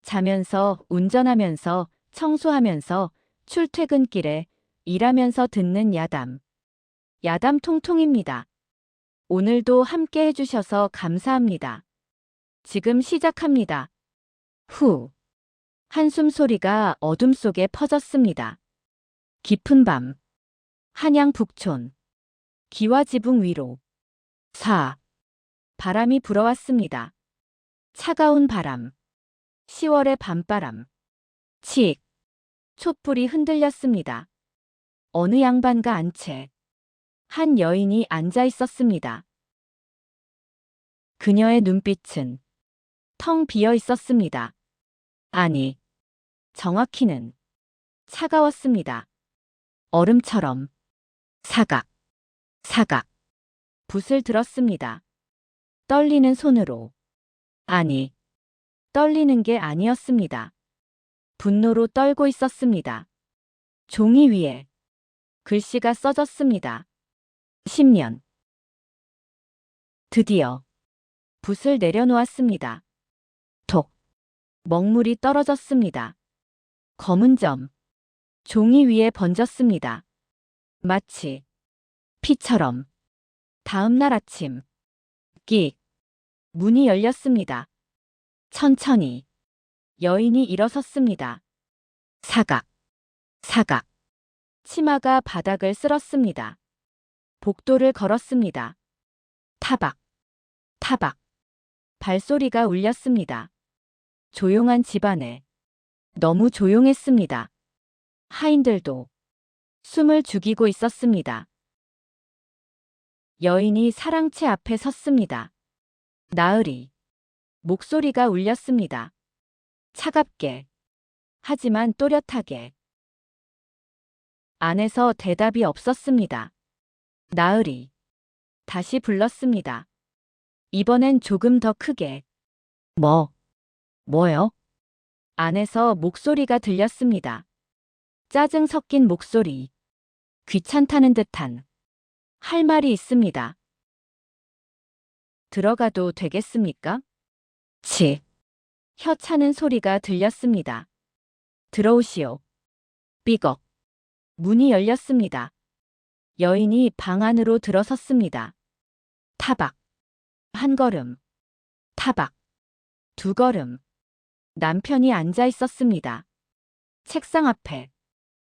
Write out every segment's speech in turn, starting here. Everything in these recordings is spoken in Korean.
자면서, 운전하면서, 청소하면서, 출퇴근길에 일하면서 듣는 야담. 야담 통통입니다. 오늘도 함께 해주셔서 감사합니다. 지금 시작합니다. 후. 한숨 소리가 어둠 속에 퍼졌습니다. 깊은 밤. 한양 북촌. 기와지붕 위로. 4. 바람이 불어왔습니다. 차가운 바람. 10월의 밤바람. 칙. 촛불이 흔들렸습니다. 어느 양반가 안채. 한 여인이 앉아 있었습니다. 그녀의 눈빛은 텅 비어 있었습니다. 아니, 정확히는 차가웠습니다. 얼음처럼. 사각, 사각. 붓을 들었습니다. 떨리는 손으로. 아니, 떨리는 게 아니었습니다. 분노로 떨고 있었습니다. 종이 위에 글씨가 써졌습니다. 10년. 드디어 붓을 내려놓았습니다. 톡. 먹물이 떨어졌습니다. 검은 점. 종이 위에 번졌습니다. 마치 피처럼. 다음 날 아침. 끽. 문이 열렸습니다. 천천히. 여인이 일어섰습니다. 사각. 사각. 치마가 바닥을 쓸었습니다. 복도를 걸었습니다. 타박. 타박. 발소리가 울렸습니다. 조용한 집안에. 너무 조용했습니다. 하인들도 숨을 죽이고 있었습니다. 여인이 사랑채 앞에 섰습니다. 나으리. 목소리가 울렸습니다. 차갑게. 하지만 또렷하게. 안에서 대답이 없었습니다. 나으리. 다시 불렀습니다. 이번엔 조금 더 크게. 뭐요? 안에서 목소리가 들렸습니다. 짜증 섞인 목소리. 귀찮다는 듯한. 할 말이 있습니다. 들어가도 되겠습니까? 치. 혀 차는 소리가 들렸습니다. 들어오시오. 삐걱. 문이 열렸습니다. 여인이 방 안으로 들어섰습니다. 타박. 한 걸음. 타박. 두 걸음. 남편이 앉아 있었습니다. 책상 앞에.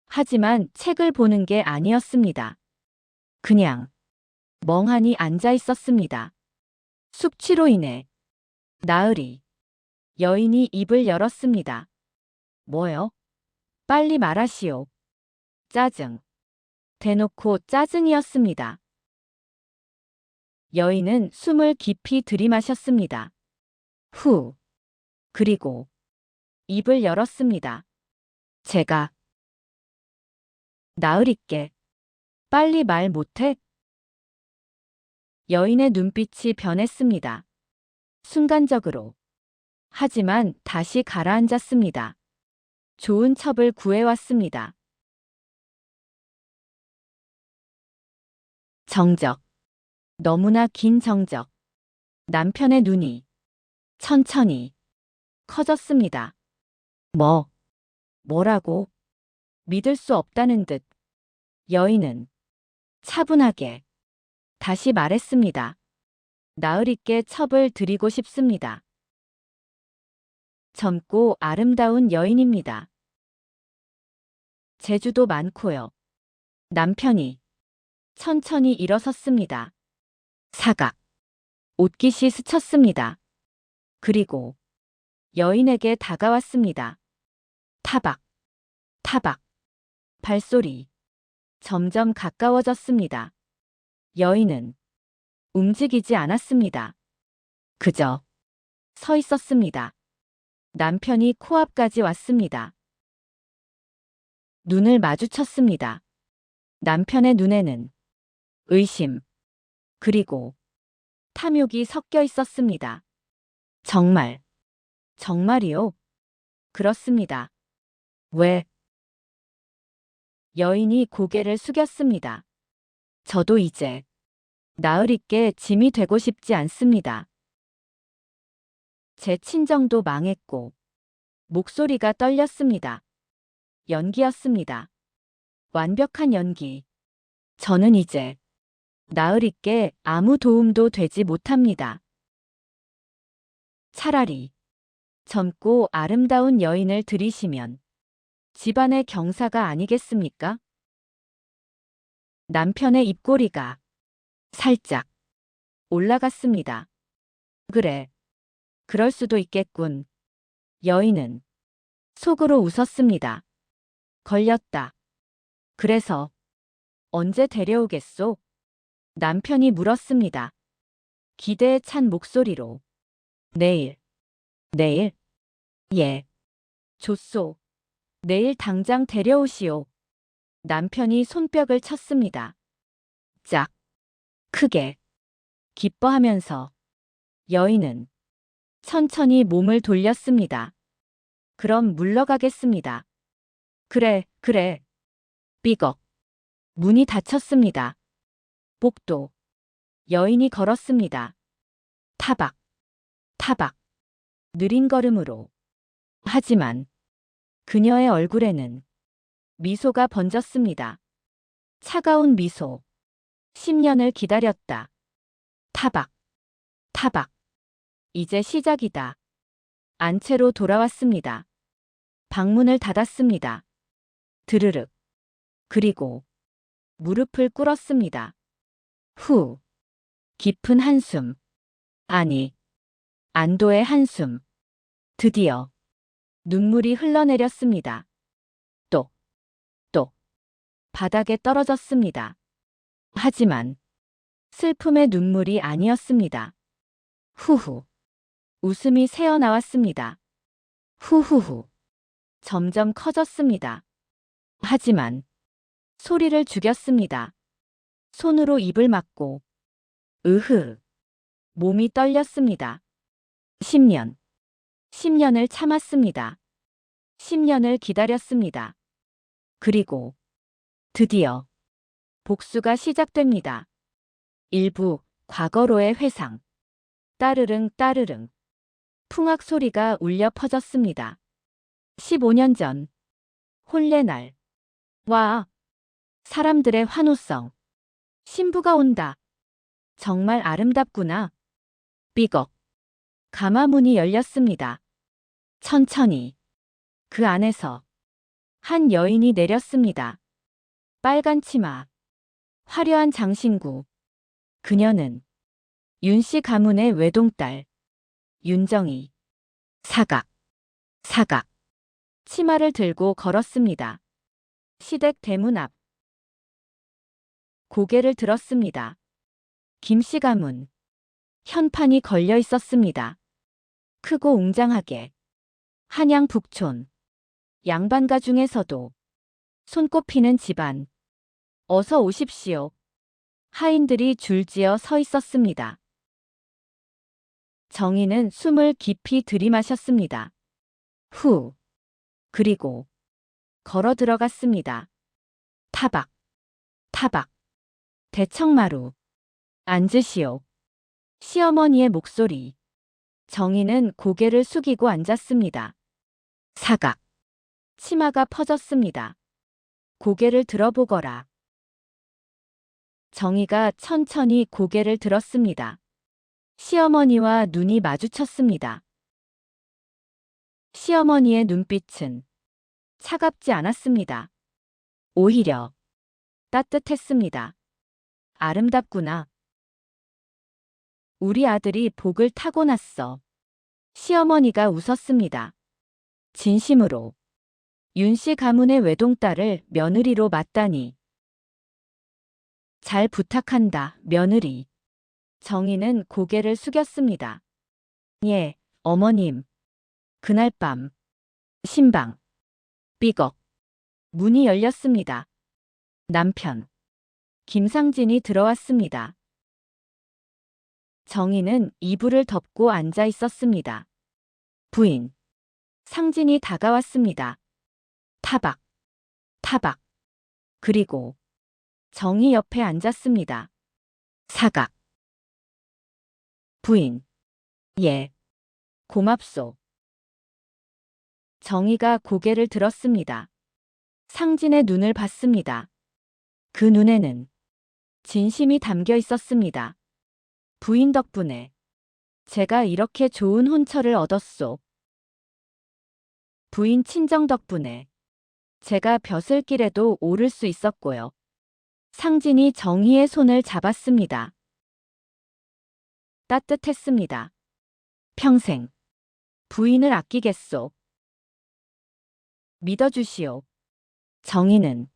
하지만 책을 보는 게 아니었습니다. 그냥 멍하니 앉아 있었습니다. 숙취로 인해. 나으리. 여인이 입을 열었습니다. 뭐요? 빨리 말하시오. 짜증. 대놓고 짜증이었습니다. 여인은 숨을 깊이 들이마셨습니다. 후. 그리고 입을 열었습니다. 제가 나으리께 빨리 말 못해? 여인의 눈빛이 변했습니다. 순간적으로. 하지만 다시 가라앉았습니다. 좋은 첩을 구해왔습니다. 정적. 너무나 긴 정적. 남편의 눈이 천천히 커졌습니다. 뭐라고? 믿을 수 없다는 듯. 여인은 차분하게 다시 말했습니다. 나으리께 첩을 드리고 싶습니다. 젊고 아름다운 여인입니다. 재주도 많고요. 남편이 천천히 일어섰습니다. 사각. 옷깃이 스쳤습니다. 그리고 여인에게 다가왔습니다. 타박. 타박. 발소리. 점점 가까워졌습니다. 여인은 움직이지 않았습니다. 그저 서 있었습니다. 남편이 코앞까지 왔습니다. 눈을 마주쳤습니다. 남편의 눈에는 의심, 그리고 탐욕이 섞여 있었습니다. 정말이요? 그렇습니다. 왜? 여인이 고개를 숙였습니다. 저도 이제 나으리께 짐이 되고 싶지 않습니다. 제 친정도 망했고 목소리가 떨렸습니다. 연기였습니다. 완벽한 연기. 저는 이제 나으리께 아무 도움도 되지 못합니다. 차라리 젊고 아름다운 여인을 들이시면 집안의 경사가 아니겠습니까? 남편의 입꼬리가 살짝 올라갔습니다. 그래, 그럴 수도 있겠군. 여인은 속으로 웃었습니다. 걸렸다. 그래서 언제 데려오겠소? 남편이 물었습니다. 기대에 찬 목소리로. 내일. 내일? 예. 좋소. 내일 당장 데려오시오. 남편이 손뼉을 쳤습니다. 짝. 크게. 기뻐하면서 여인은 천천히 몸을 돌렸습니다. 그럼 물러가겠습니다. 그래, 그래. 삐걱. 문이 닫혔습니다. 복도. 여인이 걸었습니다. 타박. 타박. 느린 걸음으로. 하지만 그녀의 얼굴에는 미소가 번졌습니다. 차가운 미소. 10년을 기다렸다. 타박. 타박. 이제 시작이다. 안채로 돌아왔습니다. 방문을 닫았습니다. 드르륵. 그리고 무릎을 꿇었습니다. 후. 깊은 한숨. 아니, 안도의 한숨. 드디어 눈물이 흘러내렸습니다. 똑, 똑. 바닥에 떨어졌습니다. 하지만 슬픔의 눈물이 아니었습니다. 후후. 웃음이 새어나왔습니다. 후후후. 점점 커졌습니다. 하지만 소리를 죽였습니다. 손으로 입을 막고. 으흐. 몸이 떨렸습니다. 10년. 10년을 참았습니다. 10년을 기다렸습니다. 그리고 드디어 복수가 시작됩니다. 일부 과거로의 회상. 따르릉 따르릉. 풍악 소리가 울려 퍼졌습니다. 15년 전. 혼례날. 와. 사람들의 환호성. 신부가 온다. 정말 아름답구나. 삐걱. 가마문이 열렸습니다. 천천히. 그 안에서 한 여인이 내렸습니다. 빨간 치마. 화려한 장신구. 그녀는 윤씨 가문의 외동딸. 윤정이. 사각. 사각. 치마를 들고 걸었습니다. 시댁 대문 앞. 고개를 들었습니다. 김씨 가문. 현판이 걸려 있었습니다. 크고 웅장하게. 한양 북촌. 양반가 중에서도 손꼽히는 집안. 어서 오십시오. 하인들이 줄지어 서 있었습니다. 정희는 숨을 깊이 들이마셨습니다. 후. 그리고 걸어 들어갔습니다. 타박. 타박. 대청마루. 앉으시오. 시어머니의 목소리. 정희는 고개를 숙이고 앉았습니다. 사각. 치마가 퍼졌습니다. 고개를 들어보거라. 정희가 천천히 고개를 들었습니다. 시어머니와 눈이 마주쳤습니다. 시어머니의 눈빛은 차갑지 않았습니다. 오히려 따뜻했습니다. 아름답구나. 우리 아들이 복을 타고났어. 시어머니가 웃었습니다. 진심으로. 윤씨 가문의 외동딸을 며느리로 맞다니. 잘 부탁한다, 며느리. 정희는 고개를 숙였습니다. 예, 어머님. 그날 밤. 신방. 삐걱. 문이 열렸습니다. 남편. 김상진이 들어왔습니다. 정희는 이불을 덮고 앉아 있었습니다. 부인. 상진이 다가왔습니다. 타박. 타박. 그리고 정희 옆에 앉았습니다. 사각. 부인. 예. 고맙소. 정희가 고개를 들었습니다. 상진의 눈을 봤습니다. 그 눈에는 진심이 담겨 있었습니다. 부인 덕분에 제가 이렇게 좋은 혼처를 얻었소. 부인 친정 덕분에 제가 벼슬길에도 오를 수 있었고요. 상진이 정희의 손을 잡았습니다. 따뜻했습니다. 평생 부인을 아끼겠소. 믿어주시오. 정희는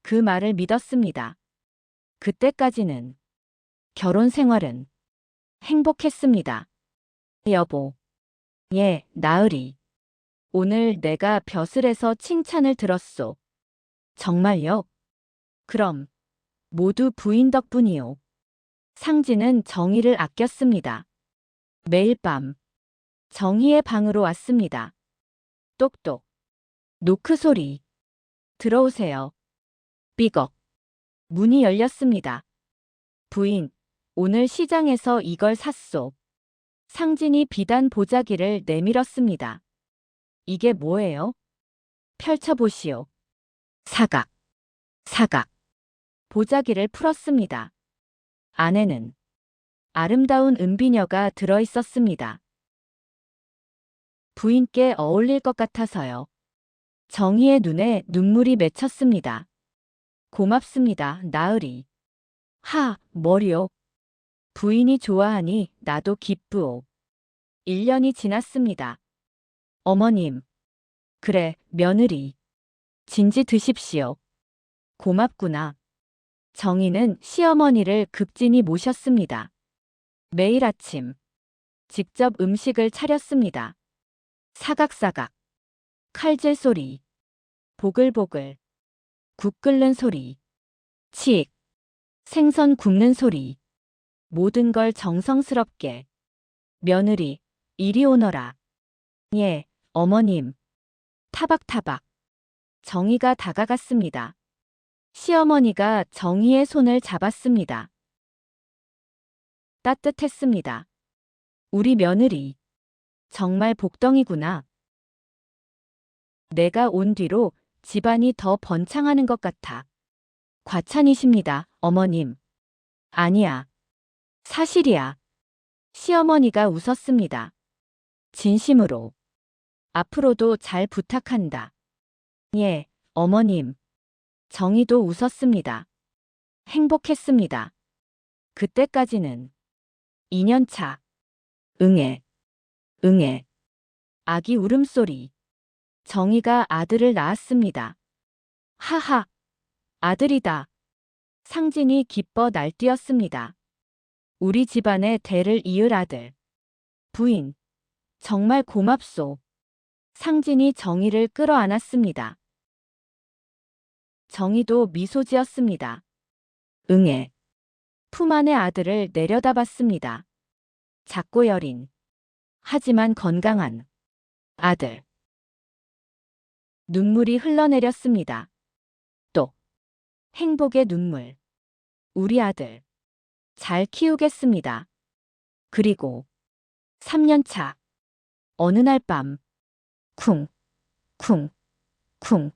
그 말을 믿었습니다. 그때까지는 결혼 생활은 행복했습니다. 여보. 예, 나으리. 오늘 내가 벼슬에서 칭찬을 들었소. 정말요? 그럼 모두 부인 덕분이요. 상진은 정희를 아꼈습니다. 매일 밤 정희의 방으로 왔습니다. 똑똑. 노크 소리. 들어오세요. 삐걱. 문이 열렸습니다. 부인, 오늘 시장에서 이걸 샀소. 상진이 비단 보자기를 내밀었습니다. 이게 뭐예요? 펼쳐보시오. 사각. 사각. 보자기를 풀었습니다. 안에는 아름다운 은비녀가 들어있었습니다. 부인께 어울릴 것 같아서요. 정희의 눈에 눈물이 맺혔습니다. 고맙습니다, 나으리. 하, 머리요. 부인이 좋아하니 나도 기쁘오. 1년이 지났습니다. 어머님. 그래, 며느리. 진지 드십시오. 고맙구나. 정희는 시어머니를 극진히 모셨습니다. 매일 아침 직접 음식을 차렸습니다. 사각사각. 칼질 소리. 보글보글. 국 끓는 소리. 칙. 생선 굽는 소리. 모든 걸 정성스럽게. 며느리, 이리 오너라. 예, 어머님. 타박타박. 정희가 다가갔습니다. 시어머니가 정희의 손을 잡았습니다. 따뜻했습니다. 우리 며느리. 정말 복덩이구나. 내가 온 뒤로 집안이 더 번창하는 것 같아. 과찬이십니다, 어머님. 아니야. 사실이야. 시어머니가 웃었습니다. 진심으로. 앞으로도 잘 부탁한다. 예, 어머님. 정희도 웃었습니다. 행복했습니다. 그때까지는 2년차. 응애. 응애. 아기 울음소리. 정희가 아들을 낳았습니다. 하하. 아들이다. 상진이 기뻐 날뛰었습니다. 우리 집안의 대를 이을 아들. 부인. 정말 고맙소. 상진이 정희를 끌어안았습니다. 정희도 미소 지었습니다. 응애. 품 안의 아들을 내려다봤습니다. 작고 여린. 하지만 건강한 아들. 눈물이 흘러내렸습니다. 또 행복의 눈물. 우리 아들. 잘 키우겠습니다. 그리고 3년 차. 어느 날 밤. 쿵, 쿵, 쿵.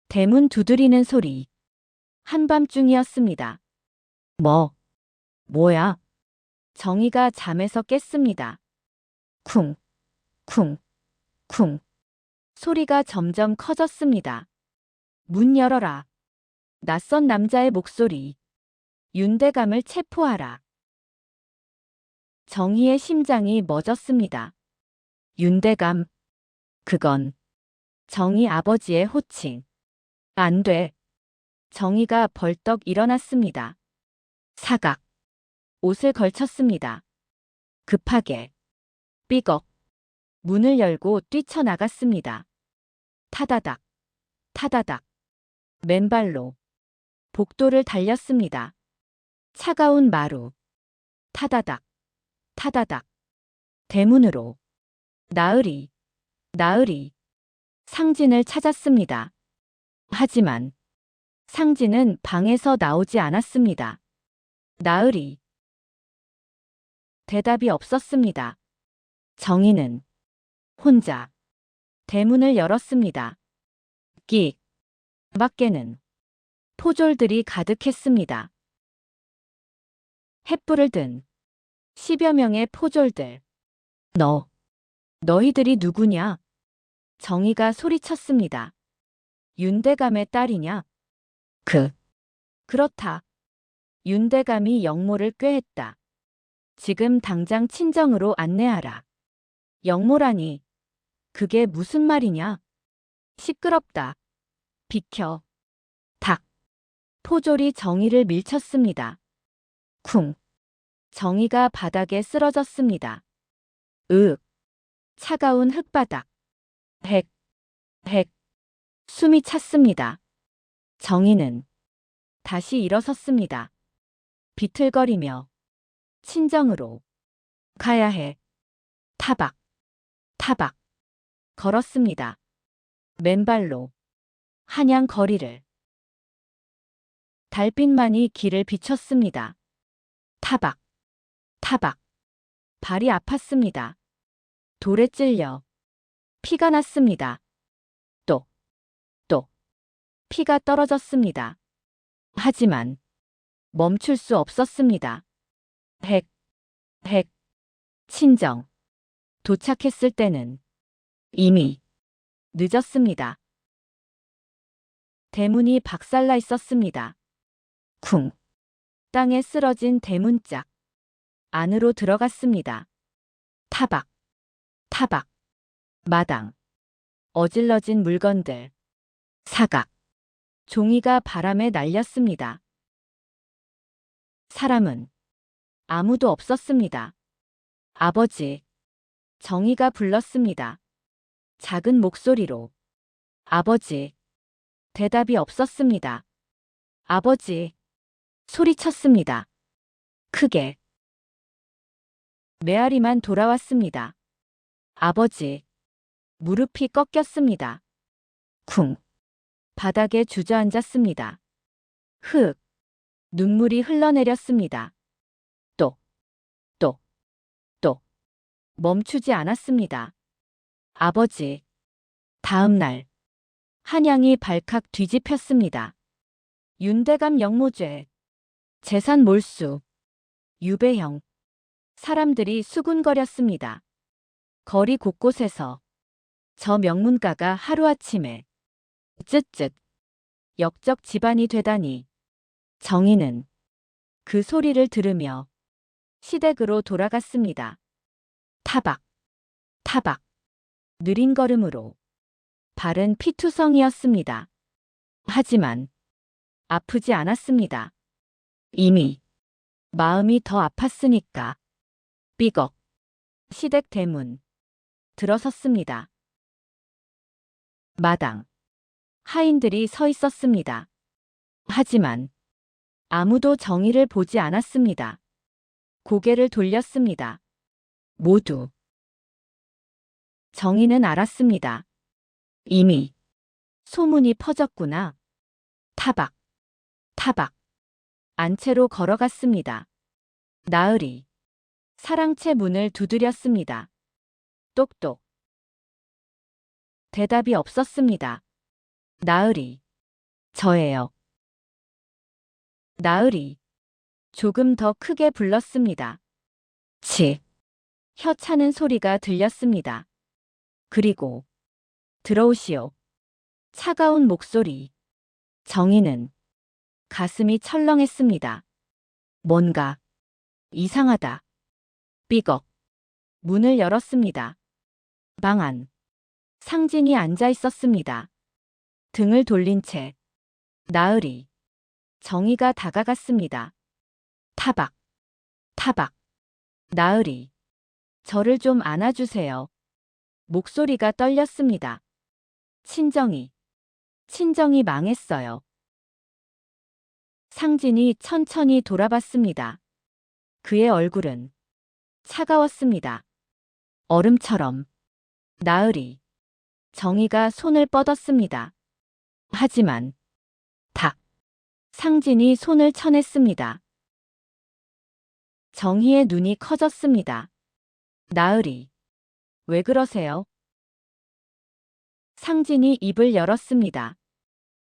대문 두드리는 소리. 한밤중이었습니다. 뭐야? 정희가 잠에서 깼습니다. 쿵, 쿵, 쿵. 소리가 점점 커졌습니다. 문 열어라. 낯선 남자의 목소리. 윤대감을 체포하라. 정희의 심장이 멎었습니다. 윤대감. 그건 정희 아버지의 호칭. 안 돼. 정희가 벌떡 일어났습니다. 사각. 옷을 걸쳤습니다. 급하게. 삐걱. 문을 열고 뛰쳐나갔습니다. 타다닥. 타다닥. 맨발로. 복도를 달렸습니다. 차가운 마루. 타다닥. 타다닥. 대문으로. 나으리. 나으리. 상진을 찾았습니다. 하지만 상진은 방에서 나오지 않았습니다. 나으리. 대답이 없었습니다. 정희는 혼자 대문을 열었습니다. 끽. 밖에는 포졸들이 가득했습니다. 횃불을 든 10여 명의 포졸들. 너희들이 누구냐? 정희가 소리쳤습니다. 윤대감의 딸이냐? 그렇다. 윤대감이 영모를 꾀했다. 지금 당장 친정으로 안내하라. 영모라니. 그게 무슨 말이냐? 시끄럽다. 비켜. 닭. 포졸이 정희를 밀쳤습니다. 쿵. 정희가 바닥에 쓰러졌습니다. 차가운 흙바닥. 헥. 숨이 찼습니다. 정희는 다시 일어섰습니다. 비틀거리며 친정으로 가야 해. 타박 걸었습니다. 맨발로 한양 거리를. 달빛만이 길을 비췄습니다. 타박 발이 아팠습니다. 돌에 찔려 피가 났습니다. 또 피가 떨어졌습니다. 하지만 멈출 수 없었습니다. 친정. 도착했을 때는 이미 늦었습니다. 대문이 박살나 있었습니다. 쿵. 땅에 쓰러진 대문짝. 안으로 들어갔습니다. 타박. 마당. 어질러진 물건들. 사각. 종이가 바람에 날렸습니다. 사람은 아무도 없었습니다. 아버지. 정희가 불렀습니다. 작은 목소리로. 아버지. 대답이 없었습니다. 아버지. 소리쳤습니다. 크게. 메아리만 돌아왔습니다. 아버지. 무릎이 꺾였습니다. 쿵. 바닥에 주저앉았습니다. 눈물이 흘러내렸습니다. 또. 멈추지 않았습니다. 아버지. 다음 날. 한양이 발칵 뒤집혔습니다. 윤대감 영모죄. 재산 몰수. 유배형. 사람들이 수군거렸습니다. 거리 곳곳에서 저 명문가가 하루아침에 역적 집안이 되다니. 정희는 그 소리를 들으며 시댁으로 돌아갔습니다. 타박. 느린 걸음으로. 발은 피투성이었습니다. 하지만 아프지 않았습니다. 이미 마음이 더 아팠으니까. 삐걱. 시댁 대문. 들어섰습니다. 마당. 하인들이 서 있었습니다. 하지만 아무도 정희를 보지 않았습니다. 고개를 돌렸습니다. 모두. 정희는 알았습니다. 이미 소문이 퍼졌구나. 타박. 안채로 걸어갔습니다. 나으리. 사랑채 문을 두드렸습니다. 똑똑. 대답이 없었습니다. 나으리. 저예요. 나으리. 조금 더 크게 불렀습니다. 혀 차는 소리가 들렸습니다. 그리고 들어오시오. 차가운 목소리. 정희는 가슴이 철렁했습니다. 뭔가 이상하다. 삐걱. 문을 열었습니다. 방 안. 상진이 앉아 있었습니다. 등을 돌린 채. 나으리. 정희가 다가갔습니다. 타박. 나으리. 저를 좀 안아주세요. 목소리가 떨렸습니다. 친정이 망했어요. 상진이 천천히 돌아봤습니다. 그의 얼굴은 차가웠습니다. 얼음처럼. 나으리. 정희가 손을 뻗었습니다. 하지만 상진이 손을 쳐냈습니다. 정희의 눈이 커졌습니다. 나으리. 왜 그러세요? 상진이 입을 열었습니다.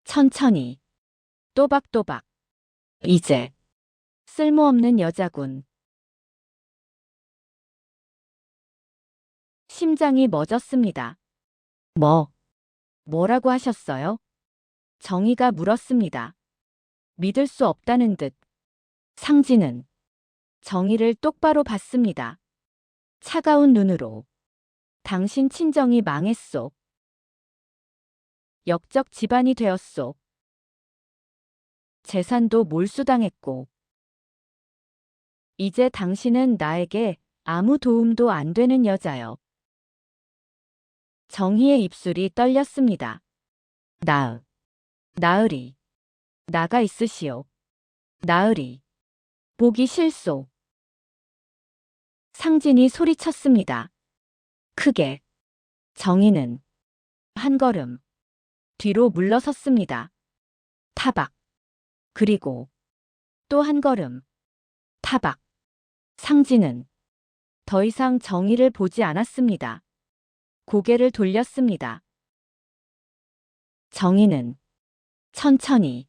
천천히. 또박또박. 이제 쓸모없는 여자군. 심장이 멎었습니다. 뭐라고 하셨어요? 정희가 물었습니다. 믿을 수 없다는 듯. 상진은 정희를 똑바로 봤습니다. 차가운 눈으로. 당신 친정이 망했소. 역적 집안이 되었소. 재산도 몰수당했고. 이제 당신은 나에게 아무 도움도 안 되는 여자요. 정희의 입술이 떨렸습니다. 나으리. 나가 있으시오. 나으리. 보기 싫소. 상진이 소리쳤습니다. 크게. 정희는 한 걸음 뒤로 물러섰습니다. 타박. 그리고 또 한 걸음. 타박. 상진은 더 이상 정희를 보지 않았습니다. 고개를 돌렸습니다. 정희는 천천히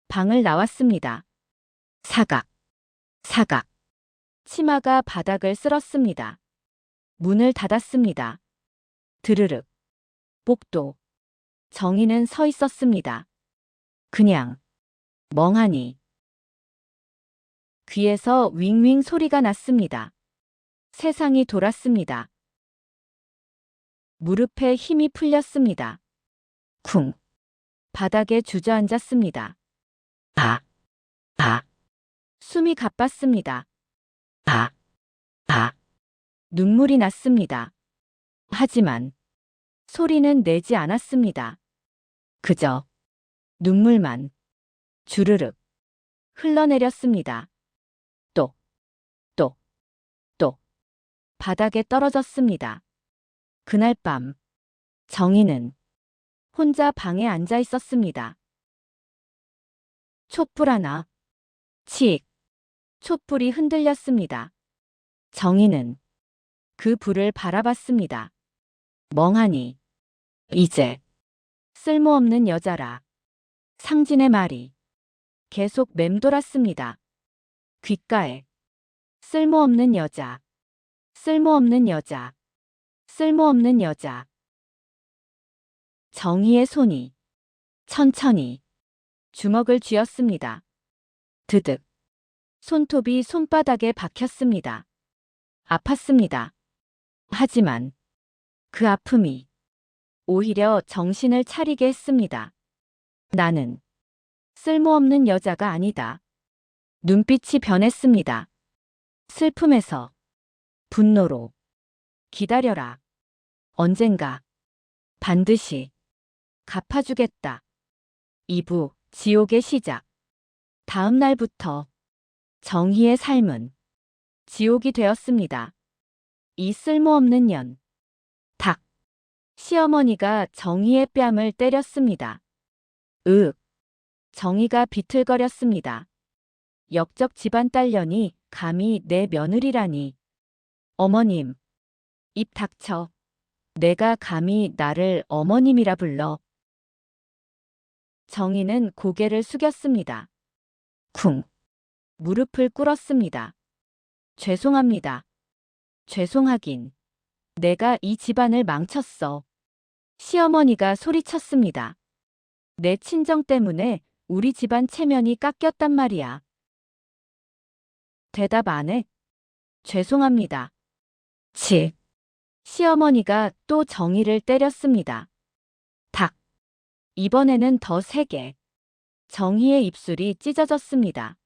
방을 나왔습니다. 사각. 치마가 바닥을 쓸었습니다. 문을 닫았습니다. 드르륵. 복도. 정희는 서 있었습니다. 그냥 멍하니. 귀에서 윙윙 소리가 났습니다. 세상이 돌았습니다. 무릎에 힘이 풀렸습니다. 쿵. 바닥에 주저앉았습니다. 숨이 가빴습니다. 눈물이 났습니다. 하지만 소리는 내지 않았습니다. 그저 눈물만 주르륵 흘러내렸습니다. 또 바닥에 떨어졌습니다. 그날 밤 정희는 혼자 방에 앉아 있었습니다. 촛불 하나. 칙. 촛불이 흔들렸습니다. 정희는 그 불을 바라봤습니다. 멍하니. 이제 쓸모없는 여자라. 상진의 말이 계속 맴돌았습니다. 귓가에 쓸모없는 여자. 쓸모없는 여자. 쓸모없는 여자. 정희의 손이 천천히 주먹을 쥐었습니다. 드득. 손톱이 손바닥에 박혔습니다. 아팠습니다. 하지만 그 아픔이 오히려 정신을 차리게 했습니다. 나는 쓸모없는 여자가 아니다. 눈빛이 변했습니다. 슬픔에서 분노로. 기다려라. 언젠가 반드시 갚아주겠다. 2부 지옥의 시작. 다음 날부터 정희의 삶은 지옥이 되었습니다. 이 쓸모없는 년. 닭. 시어머니가 정희의 뺨을 때렸습니다. 정희가 비틀거렸습니다. 역적 집안 딸년이 감히 내 며느리라니. 어머님. 입 닥쳐. 내가 감히 나를 어머님이라 불러. 정희는 고개를 숙였습니다. 쿵. 무릎을 꿇었습니다. 죄송합니다. 죄송하긴. 내가 이 집안을 망쳤어. 시어머니가 소리쳤습니다. 내 친정 때문에 우리 집안 체면이 깎였단 말이야. 대답 안 해? 죄송합니다. 치. 시어머니가 또 정희를 때렸습니다. 탁. 이번에는 더 세게. 정희의 입술이 찢어졌습니다.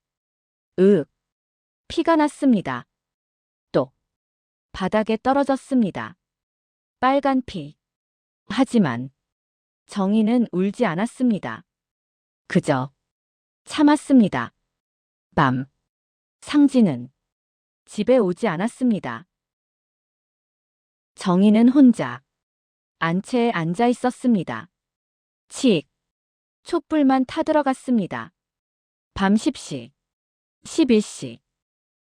피가 났습니다. 또 바닥에 떨어졌습니다. 빨간 피. 하지만 정희는 울지 않았습니다. 그저 참았습니다. 밤. 상진은 집에 오지 않았습니다. 정희는 혼자 안채에 앉아 있었습니다. 칙. 촛불만 타들어갔습니다. 밤 10시, 11시,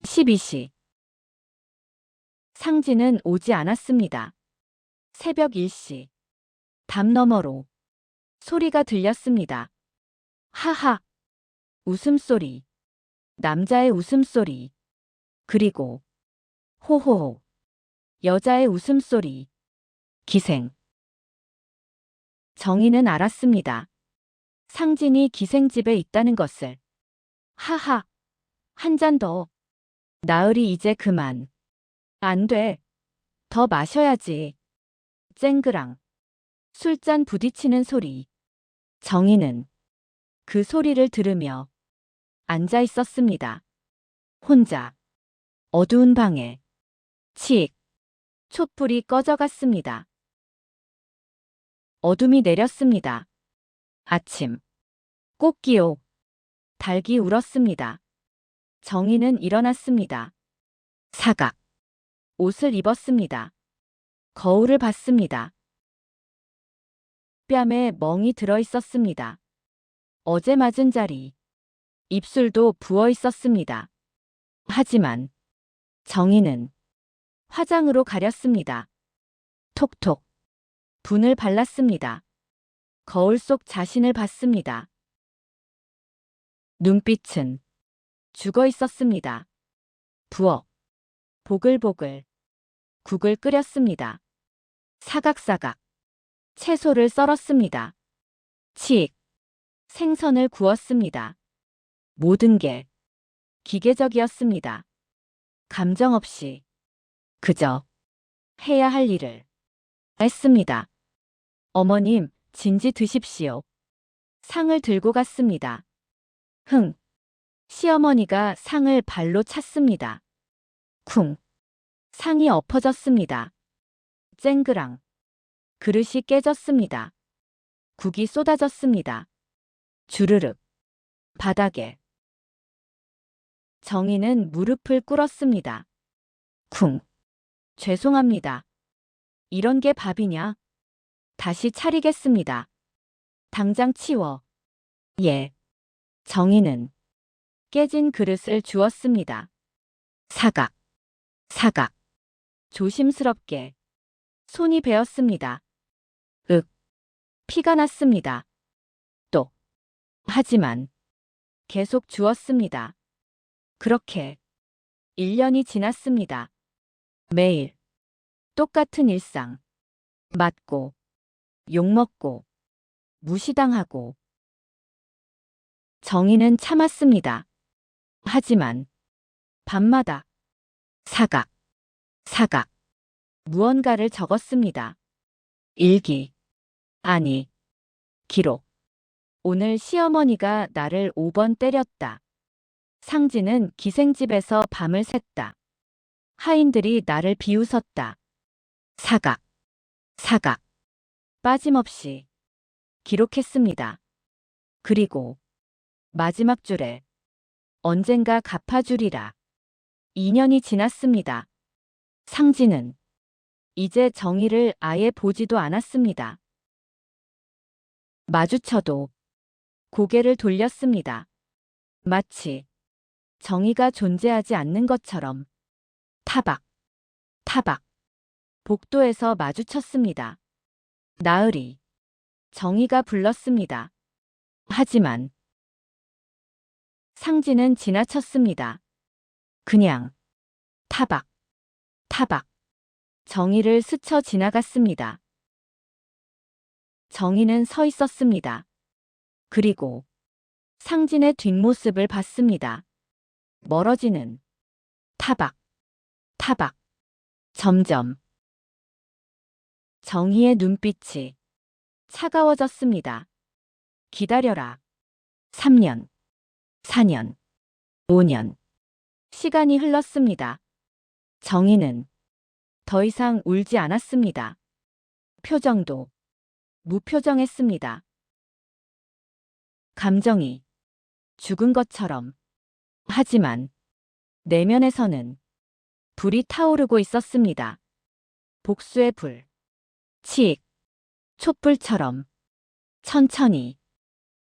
12시. 상진은 오지 않았습니다. 새벽 1시. 담 너머로 소리가 들렸습니다. 하하. 웃음소리. 남자의 웃음소리. 그리고 호호호. 여자의 웃음소리. 기생. 정희는 알았습니다. 상진이 기생집에 있다는 것을. 하하. 한 잔 더. 나으리 이제 그만. 안 돼. 더 마셔야지. 쨍그랑. 술잔 부딪히는 소리. 정희는 그 소리를 들으며 앉아 있었습니다. 혼자. 어두운 방에. 칙. 촛불이 꺼져갔습니다. 어둠이 내렸습니다. 아침. 꽃기옥. 닭이 울었습니다. 정희는 일어났습니다. 사각. 옷을 입었습니다. 거울을 봤습니다. 뺨에 멍이 들어 있었습니다. 어제 맞은 자리. 입술도 부어 있었습니다. 하지만 정희는 화장으로 가렸습니다. 톡톡. 분을 발랐습니다. 거울 속 자신을 봤습니다. 눈빛은 죽어 있었습니다. 부엌. 보글보글. 국을 끓였습니다. 사각사각. 채소를 썰었습니다. 칙. 생선을 구웠습니다. 모든 게 기계적이었습니다. 감정 없이 그저 해야 할 일을 했습니다. 어머님, 진지 드십시오. 상을 들고 갔습니다. 흥. 시어머니가 상을 발로 찼습니다. 쿵. 상이 엎어졌습니다. 쨍그랑. 그릇이 깨졌습니다. 국이 쏟아졌습니다. 주르륵. 바닥에. 정희는 무릎을 꿇었습니다. 쿵. 죄송합니다. 이런 게 밥이냐? 다시 차리겠습니다. 당장 치워. 예. 정희는 깨진 그릇을 주었습니다. 사각. 사각. 조심스럽게. 손이 베었습니다. 윽. 피가 났습니다. 또. 하지만 계속 주었습니다. 그렇게 1년이 지났습니다. 매일 똑같은 일상. 맞고, 욕먹고, 무시당하고. 정희는 참았습니다. 하지만 밤마다 사각, 사각. 무언가를 적었습니다. 일기. 아니, 기록. 오늘 시어머니가 나를 5번 때렸다. 상진은 기생집에서 밤을 샜다. 하인들이 나를 비웃었다. 사각, 사각. 빠짐없이 기록했습니다. 그리고 마지막 줄에 언젠가 갚아주리라. 2년이 지났습니다. 상진은 이제 정희를 아예 보지도 않았습니다. 마주쳐도 고개를 돌렸습니다. 마치 정희가 존재하지 않는 것처럼. 타박, 타박. 복도에서 마주쳤습니다. 나으리. 정희가 불렀습니다. 하지만 상진은 지나쳤습니다. 그냥 타박, 타박. 정희를 스쳐 지나갔습니다. 정희는 서 있었습니다. 그리고 상진의 뒷모습을 봤습니다. 멀어지는 타박, 타박. 점점 정희의 눈빛이 차가워졌습니다. 기다려라. 3년, 4년, 5년. 시간이 흘렀습니다. 정희는 더 이상 울지 않았습니다. 표정도 무표정했습니다. 감정이 죽은 것처럼. 하지만 내면에서는 불이 타오르고 있었습니다. 복수의 불. 칙. 촛불처럼. 천천히.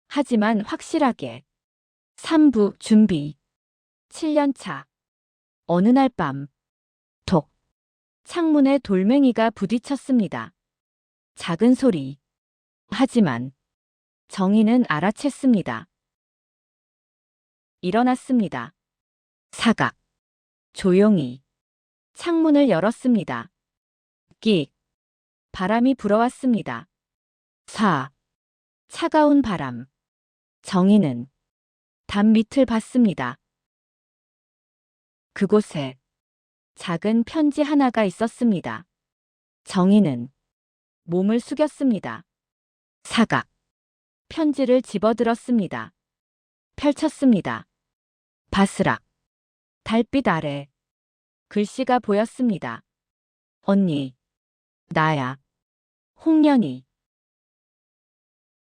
하지만 확실하게. 3부 준비. 7년 차. 어느 날 밤. 톡. 창문에 돌멩이가 부딪혔습니다. 작은 소리. 하지만 정희는 알아챘습니다. 일어났습니다. 사각. 조용히. 창문을 열었습니다. 끽. 바람이 불어왔습니다. 차가운 바람. 정희는 담 밑을 봤습니다. 그곳에 작은 편지 하나가 있었습니다. 정희는 몸을 숙였습니다. 사각. 편지를 집어들었습니다. 펼쳤습니다. 바스락. 달빛 아래 글씨가 보였습니다. 언니, 나야. 홍련이.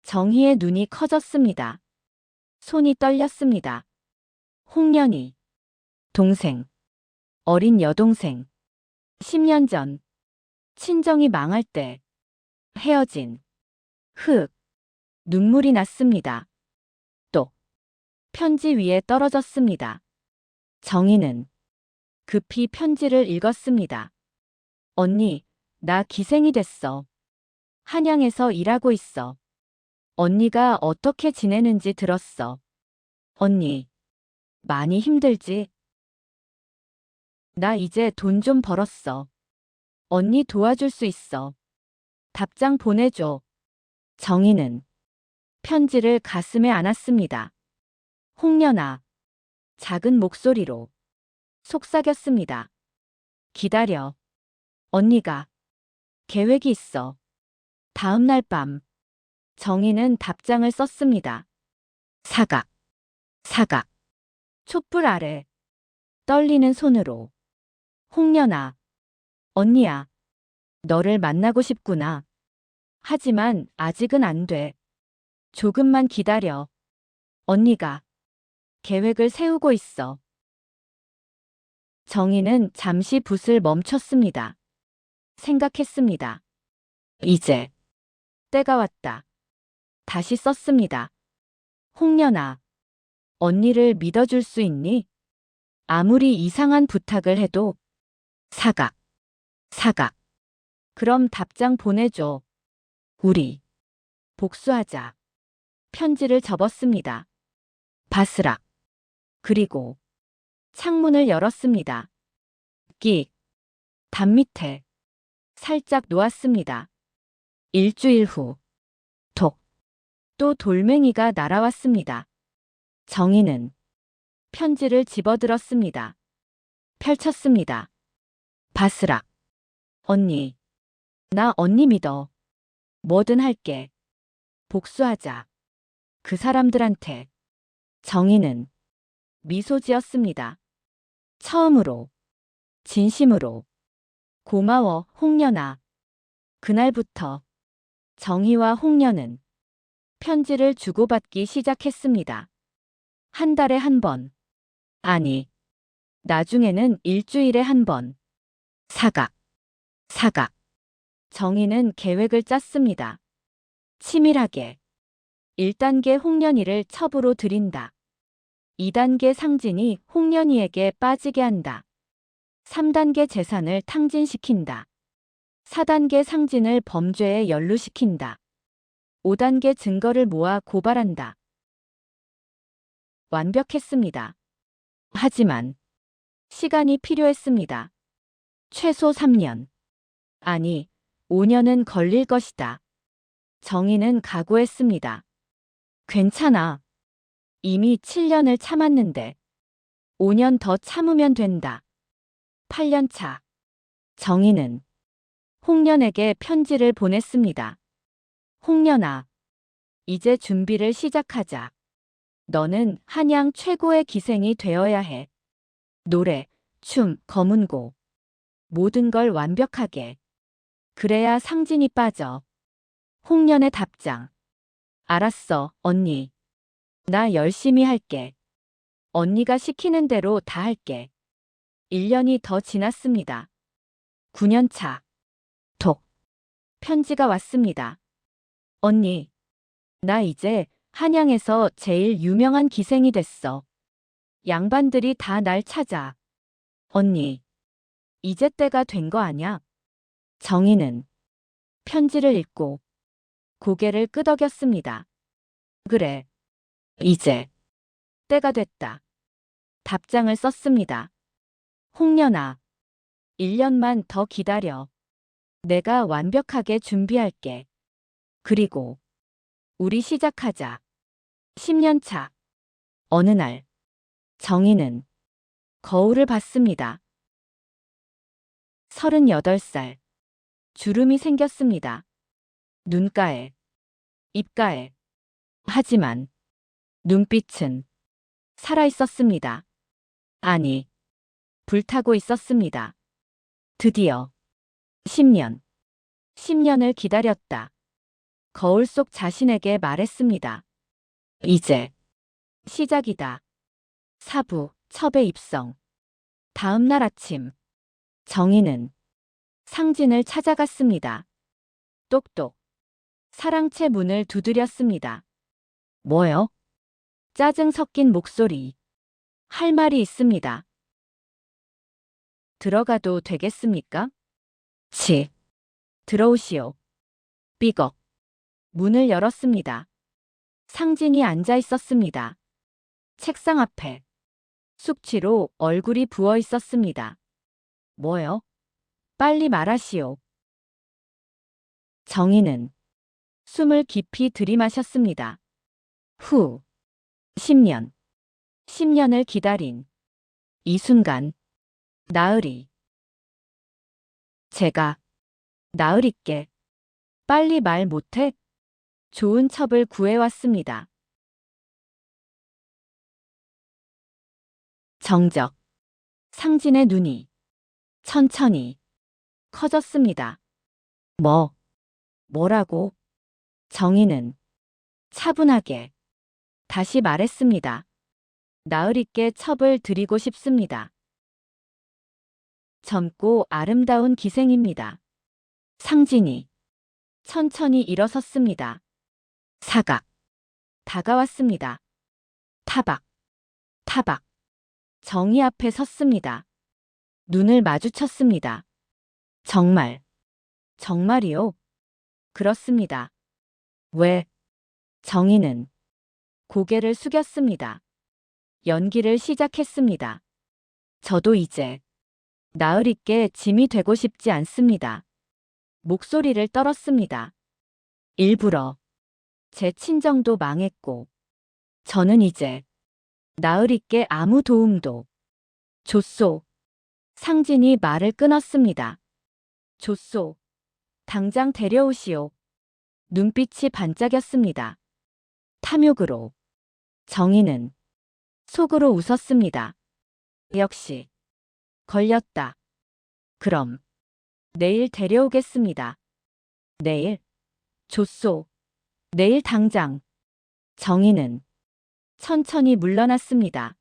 정희의 눈이 커졌습니다. 손이 떨렸습니다. 홍련이. 동생. 어린 여동생. 10년 전. 친정이 망할 때. 헤어진. 눈물이 났습니다. 또. 편지 위에 떨어졌습니다. 정희는 급히 편지를 읽었습니다. 언니, 나 기생이 됐어. 한양에서 일하고 있어. 언니가 어떻게 지내는지 들었어. 언니, 많이 힘들지? 나 이제 돈 좀 벌었어. 언니 도와줄 수 있어. 답장 보내줘. 정희는 편지를 가슴에 안았습니다. 홍련아. 작은 목소리로 속삭였습니다. 기다려. 언니가 계획이 있어. 다음 날 밤 정희는 답장을 썼습니다. 사각. 촛불 아래 떨리는 손으로. 홍련아. 언니야. 너를 만나고 싶구나. 하지만 아직은 안 돼. 조금만 기다려. 언니가 계획을 세우고 있어. 정희는 잠시 붓을 멈췄습니다. 생각했습니다. 이제 때가 왔다. 다시 썼습니다. 홍련아. 언니를 믿어줄 수 있니? 아무리 이상한 부탁을 해도. 사각. 그럼 답장 보내줘. 우리 복수하자. 편지를 접었습니다. 바스락. 그리고 창문을 열었습니다. 끽. 담 밑에 살짝 놓았습니다. 일주일 후. 톡. 또 돌멩이가 날아왔습니다. 정희는 편지를 집어들었습니다. 펼쳤습니다. 바스락. 언니. 나 언니 믿어. 뭐든 할게. 복수하자. 그 사람들한테. 정희는 미소 지었습니다. 처음으로. 진심으로. 고마워, 홍련아. 그날부터 정희와 홍련은 편지를 주고받기 시작했습니다. 한 달에 한 번. 아니, 나중에는 일주일에 한 번. 사각. 정희는 계획을 짰습니다. 치밀하게. 1단계 홍련이를 첩으로 들인다. 2단계 상진이 홍련이에게 빠지게 한다. 3단계 재산을 탕진시킨다. 4단계 상진을 범죄에 연루시킨다. 5단계 증거를 모아 고발한다. 완벽했습니다. 하지만 시간이 필요했습니다. 최소 3년. 아니, 5년은 걸릴 것이다. 정희는 각오했습니다. 괜찮아. 이미 7년을 참았는데 5년 더 참으면 된다. 8년 차. 정희는 홍련에게 편지를 보냈습니다. 홍련아, 이제 준비를 시작하자. 너는 한양 최고의 기생이 되어야 해. 노래, 춤, 검은고. 모든 걸 완벽하게. 그래야 상진이 빠져. 홍련의 답장. 알았어, 언니. 나 열심히 할게. 언니가 시키는 대로 다 할게. 1년이 더 지났습니다. 9년 차. 톡. 편지가 왔습니다. 언니. 나 이제 한양에서 제일 유명한 기생이 됐어. 양반들이 다 날 찾아. 언니. 이제 때가 된 거 아냐? 정희는 편지를 읽고 고개를 끄덕였습니다. 그래. 이제 때가 됐다. 답장을 썼습니다. 홍련아, 1년만 더 기다려. 내가 완벽하게 준비할게. 그리고 우리 시작하자. 10년 차. 어느 날 정희는 거울을 봤습니다. 38살. 주름이 생겼습니다. 눈가에, 입가에. 하지만 눈빛은 살아있었습니다. 아니, 불타고 있었습니다. 드디어 10년. 10년을 기다렸다. 거울 속 자신에게 말했습니다. 이제 시작이다. 사부, 첩에 입성. 다음 날 아침, 정희는 상진을 찾아갔습니다. 똑똑. 사랑채 문을 두드렸습니다. 뭐요? 짜증 섞인 목소리. 할 말이 있습니다. 들어가도 되겠습니까? 치. 들어오시오. 삐걱. 문을 열었습니다. 상진이 앉아 있었습니다. 책상 앞에 숙취로 얼굴이 부어 있었습니다. 뭐요? 빨리 말하시오. 정희는 숨을 깊이 들이마셨습니다. 후. 10년. 10년을 기다린 이 순간. 나으리. 제가 나으리께 빨리 말 못해? 좋은 첩을 구해왔습니다. 정적. 상진의 눈이 천천히 커졌습니다. 뭐라고? 정희는 차분하게 다시 말했습니다. 나으리께 첩을 드리고 싶습니다. 젊고 아름다운 기생입니다. 상진이 천천히 일어섰습니다. 사각. 다가왔습니다. 타박. 타박. 정희 앞에 섰습니다. 눈을 마주쳤습니다. 정말이요? 그렇습니다. 왜? 정희는 고개를 숙였습니다. 연기를 시작했습니다. 저도 이제 나으리께 짐이 되고 싶지 않습니다. 목소리를 떨었습니다. 일부러 제 친정도 망했고 저는 이제 나으리께 아무 도움도. 줬소. 상진이 말을 끊었습니다. 줬소. 당장 데려오시오. 눈빛이 반짝였습니다. 탐욕으로. 정희는 속으로 웃었습니다. 역시 걸렸다. 그럼 내일 데려오겠습니다. 내일? 줬소. 내일 당장. 정희는 천천히 물러났습니다.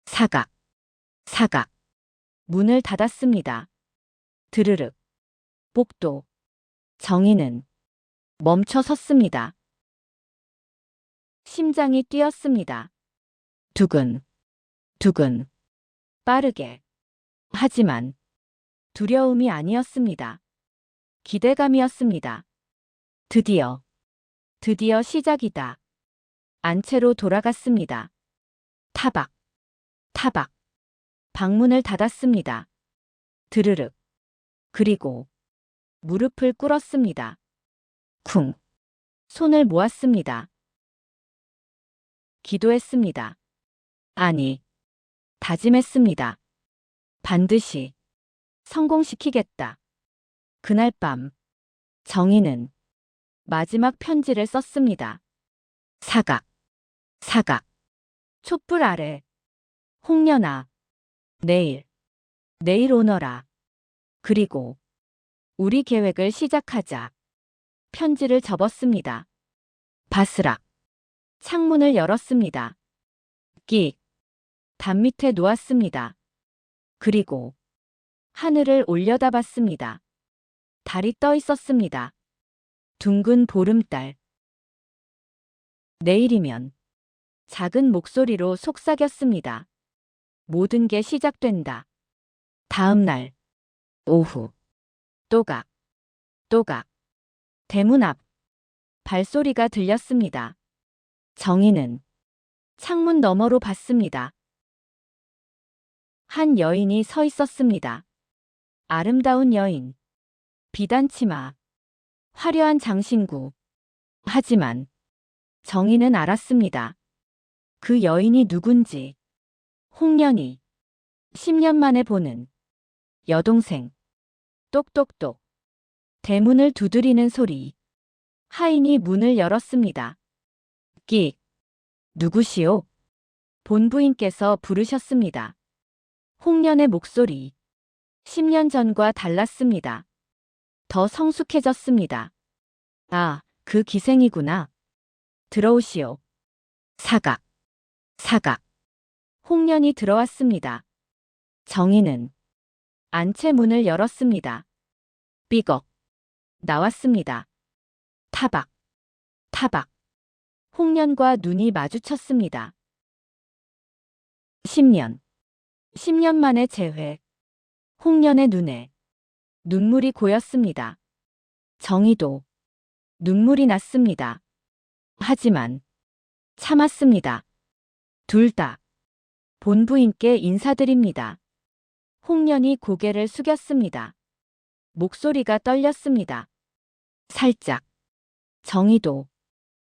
사각. 사각. 문을 닫았습니다. 드르륵. 복도. 정희는 멈춰 섰습니다. 심장이 뛰었습니다. 두근. 두근. 빠르게. 하지만 두려움이 아니었습니다. 기대감이었습니다. 드디어 시작이다. 안채로 돌아갔습니다. 타박. 타박. 방문을 닫았습니다. 드르륵. 그리고 무릎을 꿇었습니다. 쿵. 손을 모았습니다. 기도했습니다. 아니, 다짐했습니다. 반드시 성공시키겠다. 그날 밤 정희는 마지막 편지를 썼습니다. 사각. 사각. 촛불 아래. 홍련아. 내일 오너라. 그리고 우리 계획을 시작하자. 편지를 접었습니다. 바스락. 창문을 열었습니다. 끽. 담 밑에 놓았습니다. 그리고 하늘을 올려다봤습니다. 달이 떠 있었습니다. 둥근 보름달. 내일이면. 작은 목소리로 속삭였습니다. 모든 게 시작된다. 다음 날. 오후. 또각. 또각. 대문 앞. 발소리가 들렸습니다. 정희는 창문 너머로 봤습니다. 한 여인이 서 있었습니다. 아름다운 여인. 비단 치마. 화려한 장신구. 하지만 정희는 알았습니다. 그 여인이 누군지. 홍련이. 10년 만에 보는 여동생. 똑똑똑. 대문을 두드리는 소리. 하인이 문을 열었습니다. 끽. 누구시오? 본부인께서 부르셨습니다. 홍련의 목소리. 10년 전과 달랐습니다. 더 성숙해졌습니다. 아, 그 기생이구나. 들어오시오. 사각. 사각. 홍련이 들어왔습니다. 정희는 안채 문을 열었습니다. 삐걱. 나왔습니다. 타박. 타박. 홍련과 눈이 마주쳤습니다. 10년. 10년 만에 재회. 홍련의 눈에 눈물이 고였습니다. 정희도 눈물이 났습니다. 하지만 참았습니다. 둘 다 본부인께 인사드립니다. 홍련이 고개를 숙였습니다. 목소리가 떨렸습니다. 살짝. 정희도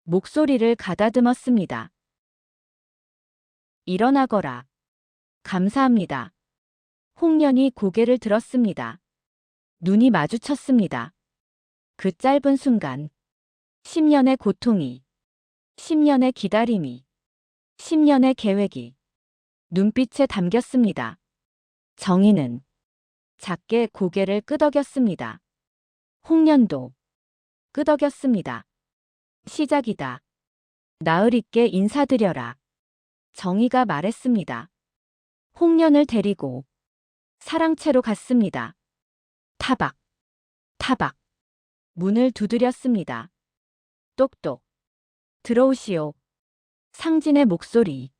목소리를 가다듬었습니다. 일어나거라. 감사합니다. 홍련이 고개를 들었습니다. 눈이 마주쳤습니다. 그 짧은 순간 10년의 고통이, 10년의 기다림이, 10년의 계획이 눈빛에 담겼습니다. 정희는 작게 고개를 끄덕였습니다. 홍련도 끄덕였습니다. 시작이다. 나으리께 인사드려라. 정희가 말했습니다. 홍련을 데리고 사랑채로 갔습니다. 타박. 타박. 문을 두드렸습니다. 똑똑. 들어오시오. 상진의 목소리.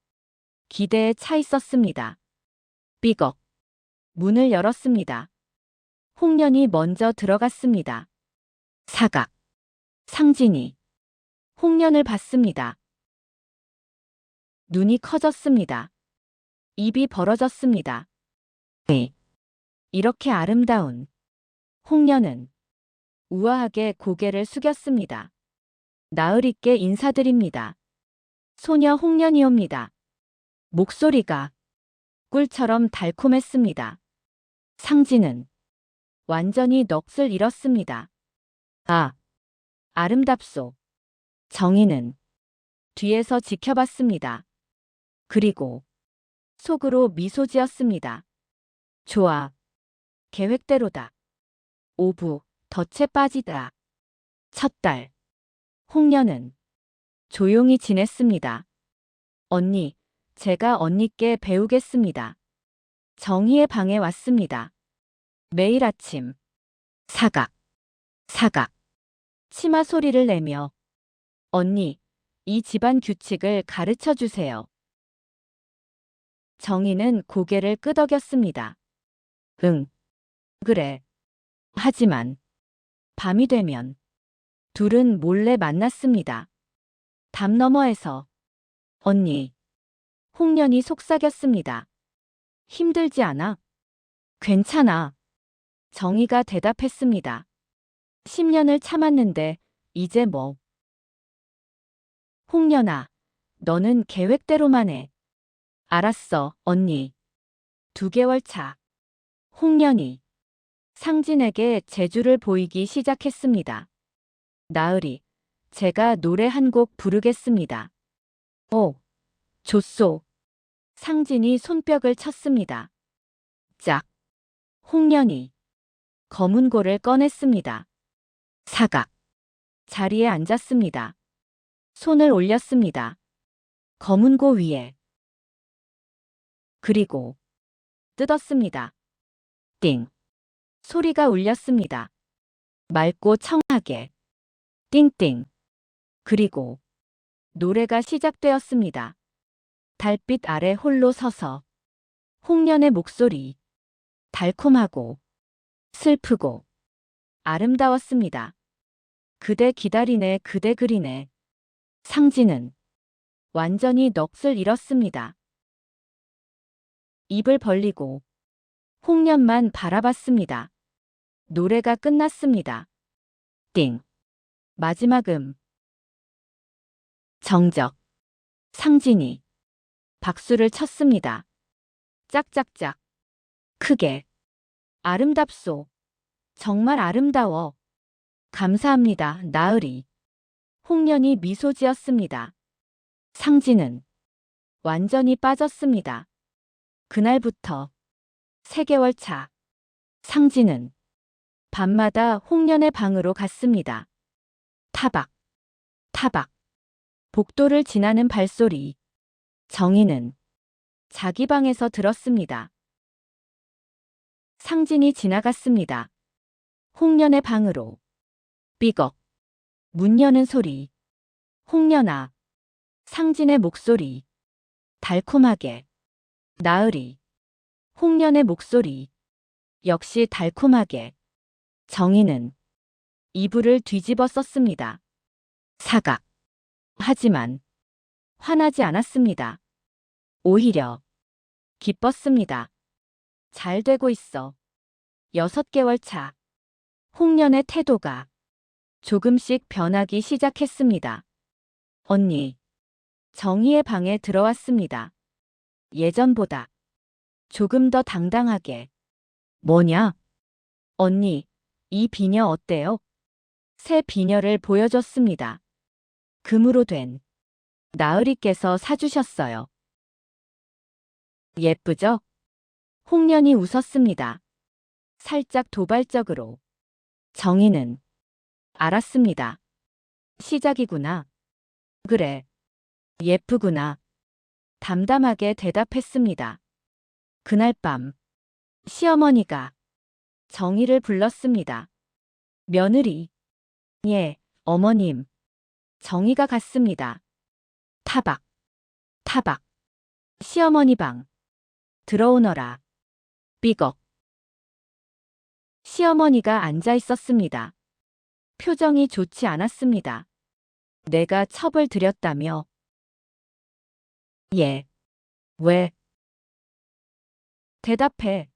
기대에 차 있었습니다. 삐걱. 문을 열었습니다. 홍련이 먼저 들어갔습니다. 사각. 상진이 홍련을 봤습니다. 눈이 커졌습니다. 입이 벌어졌습니다. 네. 이렇게 아름다운. 홍련은 우아하게 고개를 숙였습니다. 나으리께 인사드립니다. 소녀 홍련이옵니다. 목소리가 꿀처럼 달콤했습니다. 상진은 완전히 넋을 잃었습니다. 아, 아름답소. 정희는 뒤에서 지켜봤습니다. 그리고 속으로 미소 지었습니다. 좋아. 계획대로다. 오부, 덫에 빠지다. 첫 달. 홍련은 조용히 지냈습니다. 언니, 제가 언니께 배우겠습니다. 정희의 방에 왔습니다. 매일 아침. 사각. 사각. 치마 소리를 내며 언니, 이 집안 규칙을 가르쳐 주세요. 정희는 고개를 끄덕였습니다. 응. 그래. 하지만 밤이 되면 둘은 몰래 만났습니다. 담 너머에서. 언니. 홍련이 속삭였습니다. 힘들지 않아? 괜찮아. 정희가 대답했습니다. 10년을 참았는데 이제 뭐. 홍련아, 너는 계획대로만 해. 알았어, 언니. 2개월 차. 홍련이 상진에게 재주를 보이기 시작했습니다. 나으리, 제가 노래 한 곡 부르겠습니다. 오, 좋소. 상진이 손뼉을 쳤습니다. 짝. 홍련이 검은고를 꺼냈습니다. 사각. 자리에 앉았습니다. 손을 올렸습니다. 검은고 위에. 그리고 뜯었습니다. 띵. 소리가 울렸습니다. 맑고 청하게. 띵띵. 그리고 노래가 시작되었습니다. 달빛 아래 홀로 서서. 홍련의 목소리. 달콤하고 슬프고 아름다웠습니다. 그대 기다리네, 그대 그리네. 상진은 완전히 넋을 잃었습니다. 입을 벌리고 홍련만 바라봤습니다. 노래가 끝났습니다. 띵. 마지막 정적. 상진이 박수를 쳤습니다. 짝짝짝. 크게. 아름답소. 정말 아름다워. 감사합니다, 나으리. 홍련이 미소 지었습니다. 상진은 완전히 빠졌습니다. 그날부터 3개월 차. 상진은 밤마다 홍련의 방으로 갔습니다. 타박, 타박. 복도를 지나는 발소리. 정희는 자기 방에서 들었습니다. 상진이 지나갔습니다. 홍련의 방으로. 삐걱. 문 여는 소리. 홍련아. 상진의 목소리. 달콤하게. 나으리. 홍련의 목소리. 역시 달콤하게. 정희는 이불을 뒤집어 썼습니다. 사각. 하지만 화나지 않았습니다. 오히려 기뻤습니다. 잘 되고 있어. 6개월 차. 홍련의 태도가 조금씩 변하기 시작했습니다. 언니. 정희의 방에 들어왔습니다. 예전보다 조금 더 당당하게. 뭐냐? 언니, 이 비녀 어때요? 새 비녀를 보여줬습니다. 금으로 된. 나으리께서 사주셨어요. 예쁘죠? 홍련이 웃었습니다. 살짝 도발적으로. 정희는 알았습니다. 시작이구나. 그래. 예쁘구나. 담담하게 대답했습니다. 그날 밤 시어머니가 정희를 불렀습니다. 며느리. 예, 어머님. 정희가 갔습니다. 타박, 타박. 시어머니 방. 들어오너라. 삐걱. 시어머니가 앉아 있었습니다. 표정이 좋지 않았습니다. 내가 첩을 들였다며. 예. 왜? 대답해.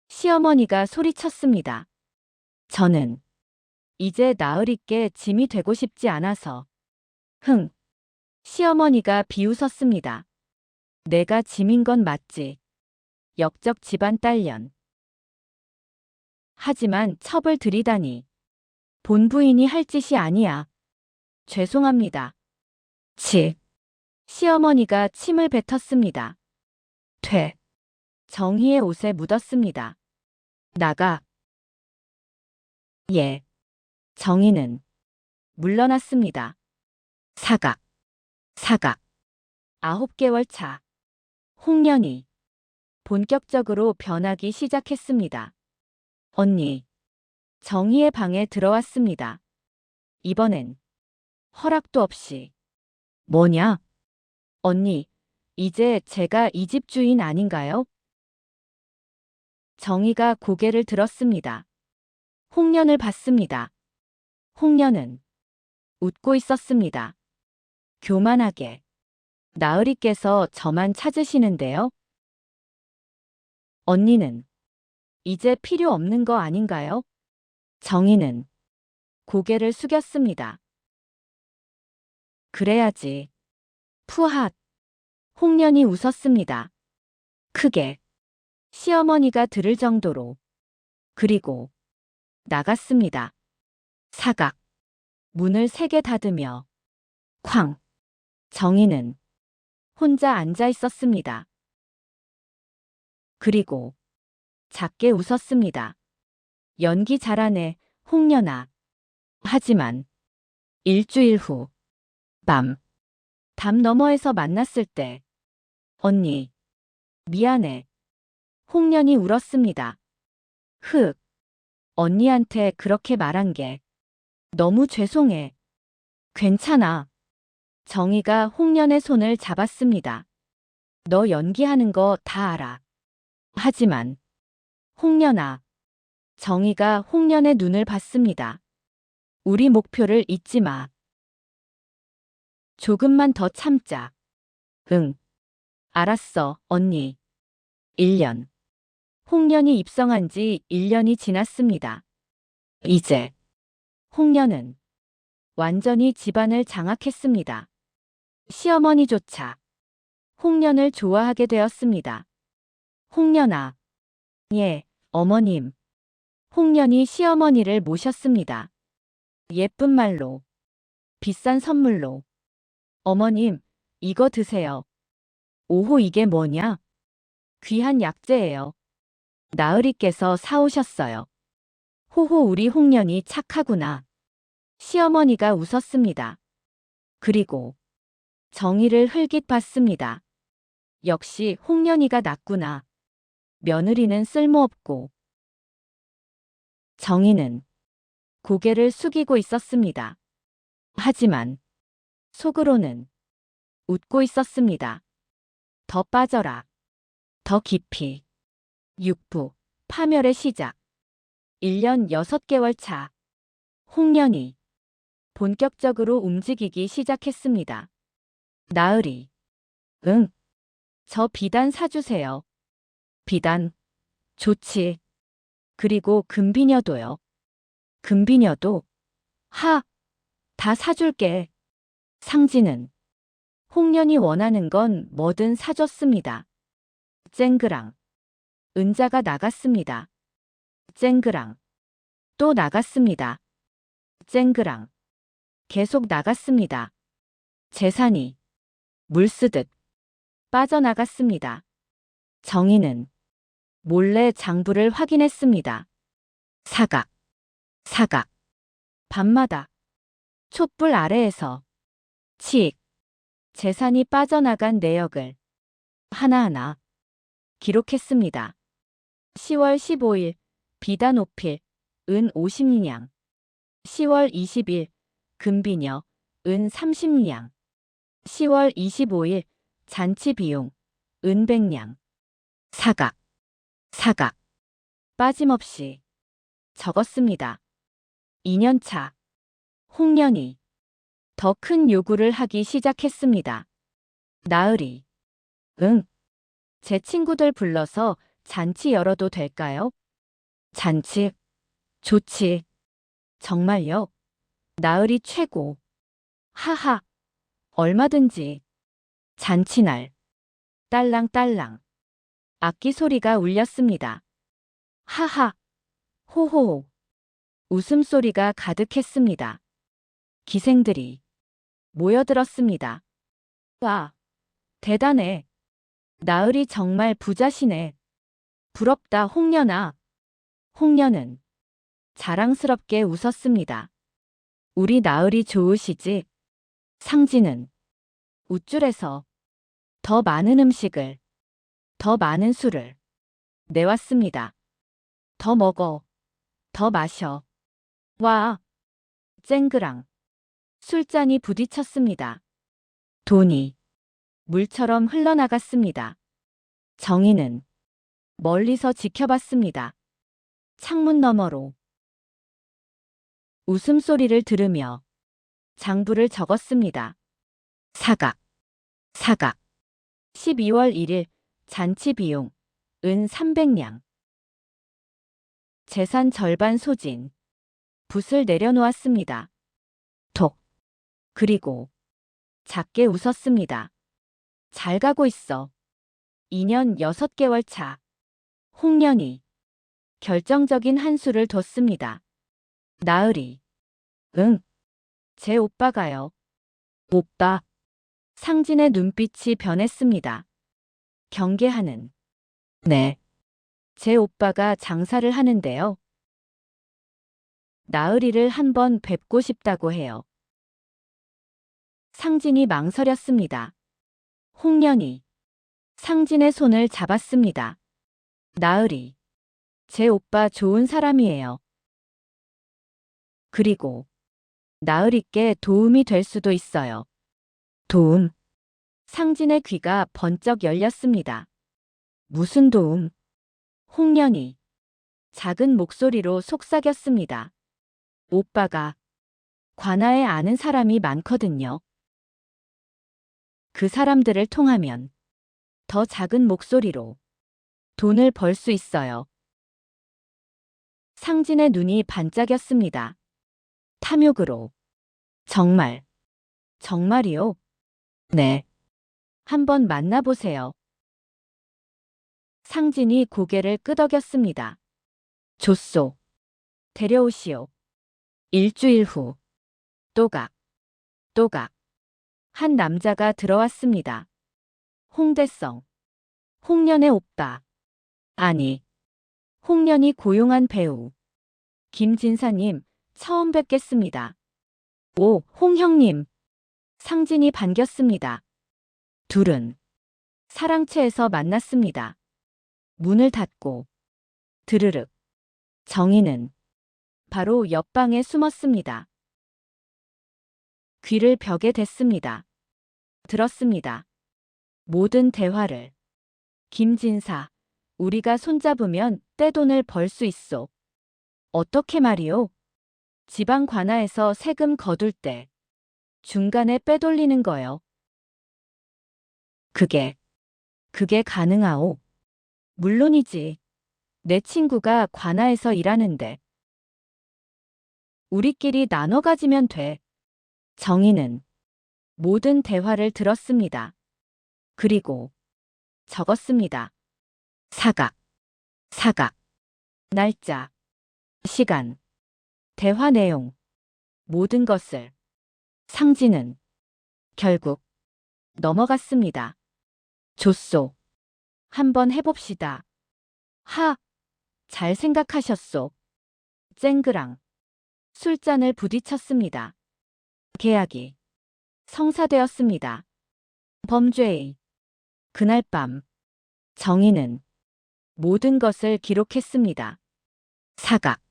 시어머니가 소리쳤습니다. 저는 이제 나으리께 짐이 되고 싶지 않아서. 흥. 시어머니가 비웃었습니다. 내가 짐인 건 맞지. 역적 집안 딸년. 하지만 첩을 들이다니. 본부인이 할 짓이 아니야. 죄송합니다. 치. 시어머니가 침을 뱉었습니다. 퇴. 정희의 옷에 묻었습니다. 나가. 예. 정희는 물러났습니다. 사각. 사각. 9개월 차. 홍련이 본격적으로 변하기 시작했습니다. 언니. 정희의 방에 들어왔습니다. 이번엔 허락도 없이. 뭐냐? 언니, 이제 제가 이 집 주인 아닌가요? 정희가 고개를 들었습니다. 홍련을 봤습니다. 홍련은 웃고 있었습니다. 교만하게. 나으리께서 저만 찾으시는데요? 언니는 이제 필요 없는 거 아닌가요? 정희는 고개를 숙였습니다. 그래야지. 푸핫. 홍련이 웃었습니다. 크게. 시어머니가 들을 정도로. 그리고 나갔습니다. 사각. 문을 3개 닫으며. 쾅. 정희는 혼자 앉아 있었습니다. 그리고 작게 웃었습니다. 연기 잘하네, 홍련아. 하지만 일주일 후 밤. 담 너머에서 만났을 때. 언니. 미안해. 홍련이 울었습니다. 흑. 언니한테 그렇게 말한 게 너무 죄송해. 괜찮아. 정희가 홍련의 손을 잡았습니다. 너 연기하는 거 다 알아. 하지만 홍련아. 정희가 홍련의 눈을 봤습니다. 우리 목표를 잊지 마. 조금만 더 참자. 응. 알았어, 언니. 1년. 홍련이 입성한 지 1년이 지났습니다. 이제 홍련은 완전히 집안을 장악했습니다. 시어머니조차 홍련을 좋아하게 되었습니다. 홍련아. 예, 어머님. 홍련이 시어머니를 모셨습니다. 예쁜 말로, 비싼 선물로. 어머님, 이거 드세요. 오호, 이게 뭐냐? 귀한 약재예요. 나으리께서 사오셨어요. 호호, 우리 홍련이 착하구나. 시어머니가 웃었습니다. 그리고 정의를 흘깃 봤습니다. 역시 홍련이가 낫구나. 며느리는 쓸모없고. 정의는 고개를 숙이고 있었습니다. 하지만 속으로는 웃고 있었습니다. 더 빠져라. 더 깊이. 육부, 파멸의 시작. 1년 6개월 차. 홍련이 본격적으로 움직이기 시작했습니다. 나으리. 응. 저 비단 사주세요. 비단. 좋지. 그리고 금비녀도요. 금비녀도. 하. 다 사줄게. 상진은 홍련이 원하는 건 뭐든 사줬습니다. 쨍그랑. 은자가 나갔습니다. 쨍그랑. 또 나갔습니다. 쨍그랑. 계속 나갔습니다. 재산이 물쓰듯 빠져나갔습니다. 정의는 몰래 장부를 확인했습니다. 사각, 사각. 밤마다 촛불 아래에서 칙, 재산이 빠져나간 내역을 하나하나 기록했습니다. 10월 15일 비단 5필, 은 50냥. 10월 20일 금비녀, 은 30냥. 10월 25일 잔치 비용, 은 100냥. 사각, 사각. 빠짐없이 적었습니다. 2년차. 홍련이 더 큰 요구를 하기 시작했습니다. 나으리. 응. 제 친구들 불러서 잔치 열어도 될까요? 잔치. 좋지. 정말요? 나으리 최고. 하하. 얼마든지. 잔치날. 딸랑딸랑. 악기 소리가 울렸습니다. 하하. 호호. 웃음소리가 가득했습니다. 기생들이 모여들었습니다. 와, 대단해. 나으리 정말 부자시네. 부럽다, 홍련아. 홍련은 자랑스럽게 웃었습니다. 우리 나으리 좋으시지? 상진은 웃줄에서 더 많은 음식을, 더 많은 술을 내왔습니다. 더 먹어, 더 마셔. 와, 쨍그랑. 술잔이 부딪혔습니다. 돈이 물처럼 흘러나갔습니다. 정의는 멀리서 지켜봤습니다. 창문 너머로 웃음소리를 들으며 장부를 적었습니다. 사각, 사각. 12월 1일 잔치 비용, 은 300냥. 재산 절반 소진. 붓을 내려놓았습니다. 톡. 그리고 작게 웃었습니다. 잘 가고 있어. 2년 6개월 차. 홍련이 결정적인 한 수를 뒀습니다. 나으리. 응. 제 오빠가요. 오빠. 상진의 눈빛이 변했습니다. 경계하는. 네. 제 오빠가 장사를 하는데요. 나으리를 한번 뵙고 싶다고 해요. 상진이 망설였습니다. 홍련이 상진의 손을 잡았습니다. 나으리. 제 오빠 좋은 사람이에요. 그리고 나으리께 도움이 될 수도 있어요. 도움. 상진의 귀가 번쩍 열렸습니다. 무슨 도움? 홍련이 작은 목소리로 속삭였습니다. 오빠가 관아에 아는 사람이 많거든요. 그 사람들을 통하면 더 작은 목소리로 돈을 벌 수 있어요. 상진의 눈이 반짝였습니다. 탐욕으로. 정말, 정말이요? 네. 한번 만나보세요. 상진이 고개를 끄덕였습니다. 좋소. 데려오시오. 일주일 후. 또각, 또각. 한 남자가 들어왔습니다. 홍대성. 홍련의 오빠. 아니, 홍련이 고용한 배우. 김진사님, 처음 뵙겠습니다. 오, 홍형님. 상진이 반겼습니다. 둘은 사랑채에서 만났습니다. 문을 닫고 드르륵. 정희는 바로 옆방에 숨었습니다. 귀를 벽에 댔습니다. 들었습니다. 모든 대화를. 김진사, 우리가 손잡으면 떼돈을 벌 수 있소. 어떻게 말이오? 지방 관아에서 세금 거둘 때 중간에 빼돌리는 거요. 그게 가능하오? 물론이지. 내 친구가 관아에서 일하는데. 우리끼리 나눠 가지면 돼. 정희는 모든 대화를 들었습니다. 그리고 적었습니다. 사각, 사각, 날짜, 시간, 대화 내용, 모든 것을. 상진은 결국 넘어갔습니다. 좋소. 한번 해봅시다. 하, 잘 생각하셨소. 쨍그랑 술잔을 부딪혔습니다. 계약이 성사되었습니다. 범죄의 그날 밤 정희는 모든 것을 기록했습니다. 사각,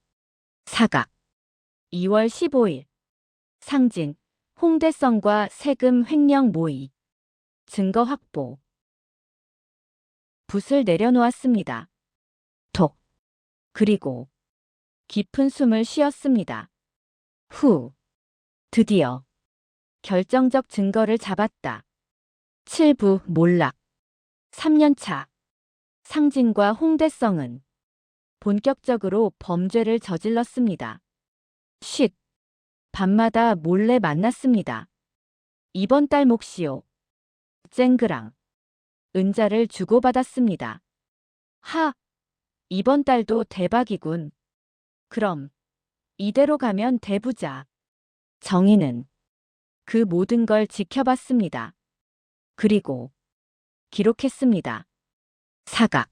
사각. 2월 15일 상진, 홍대성과 세금 횡령 모의. 증거 확보. 붓을 내려놓았습니다. 톡. 그리고 깊은 숨을 쉬었습니다. 후. 드디어 결정적 증거를 잡았다. 7부 몰락. 3년차. 상진과 홍대성은 본격적으로 범죄를 저질렀습니다. 쉿. 밤마다 몰래 만났습니다. 이번 달 몫이요. 쨍그랑 은자를 주고받았습니다. 하, 이번 달도 대박이군. 그럼 이대로 가면 대부자. 정희는 그 모든 걸 지켜봤습니다. 그리고 기록했습니다. 사각,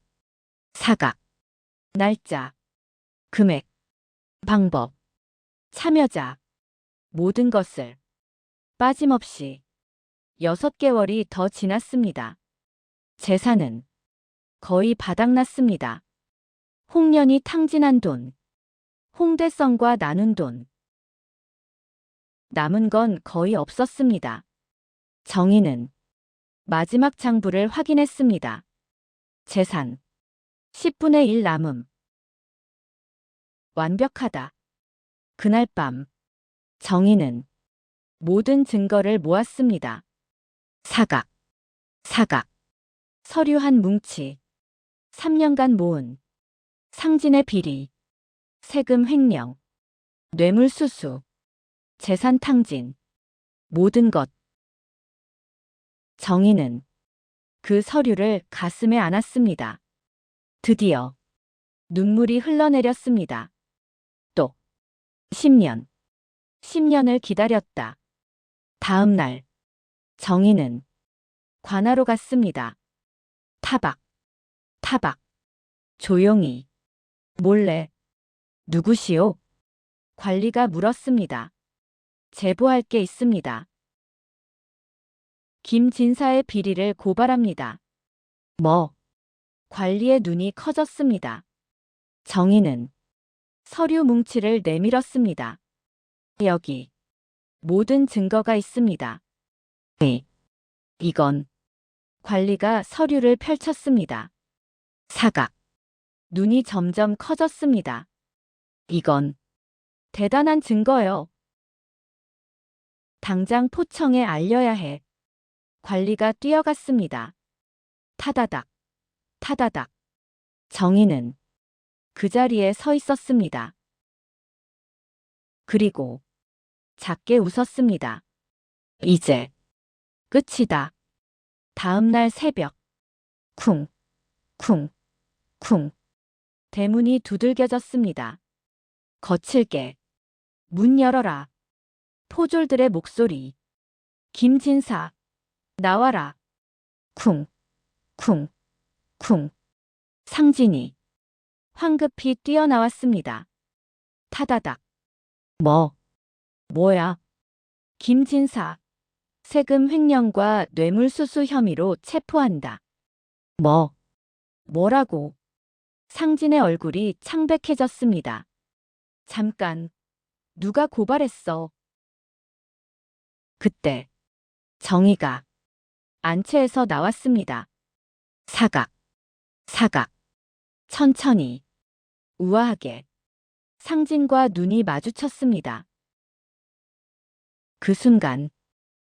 사각, 날짜, 금액, 방법, 참여자, 모든 것을. 빠짐없이 6개월이 더 지났습니다. 재산은 거의 바닥났습니다. 홍련이 탕진한 돈, 홍대성과 나눈 돈. 남은 건 거의 없었습니다. 정희는 마지막 장부를 확인했습니다. 재산 10분의 1 남음. 완벽하다. 그날 밤 정희는 모든 증거를 모았습니다. 사각, 사각, 서류 한 뭉치, 3년간 모은 상진의 비리, 세금 횡령, 뇌물수수, 재산 탕진, 모든 것. 정희는 그 서류를 가슴에 안았습니다. 드디어 눈물이 흘러내렸습니다. 또 10년, 10년을 기다렸다. 다음 날 정희는 관아로 갔습니다. 타박, 타박, 조용히, 몰래. 누구시오? 관리가 물었습니다. 제보할 게 있습니다. 김진사의 비리를 고발합니다. 뭐? 관리의 눈이 커졌습니다. 정희는 서류 뭉치를 내밀었습니다. 여기 모든 증거가 있습니다. 네. 이건. 관리가 서류를 펼쳤습니다. 사각. 눈이 점점 커졌습니다. 이건 대단한 증거요. 당장 포청에 알려야 해. 관리가 뛰어갔습니다. 타다닥, 타다닥. 정희는 그 자리에 서 있었습니다. 그리고 작게 웃었습니다. 이제 끝이다. 다음 날 새벽. 쿵, 쿵, 쿵. 대문이 두들겨졌습니다. 거칠게. 문 열어라. 포졸들의 목소리. 김진사. 나와라. 쿵, 쿵, 쿵. 상진이 황급히 뛰어나왔습니다. 타다닥. 뭐야? 김진사. 세금 횡령과 뇌물수수 혐의로 체포한다. 뭐라고? 상진의 얼굴이 창백해졌습니다. 잠깐. 누가 고발했어? 그때 정희가 안채에서 나왔습니다. 사각, 사각. 천천히, 우아하게. 상진과 눈이 마주쳤습니다. 그 순간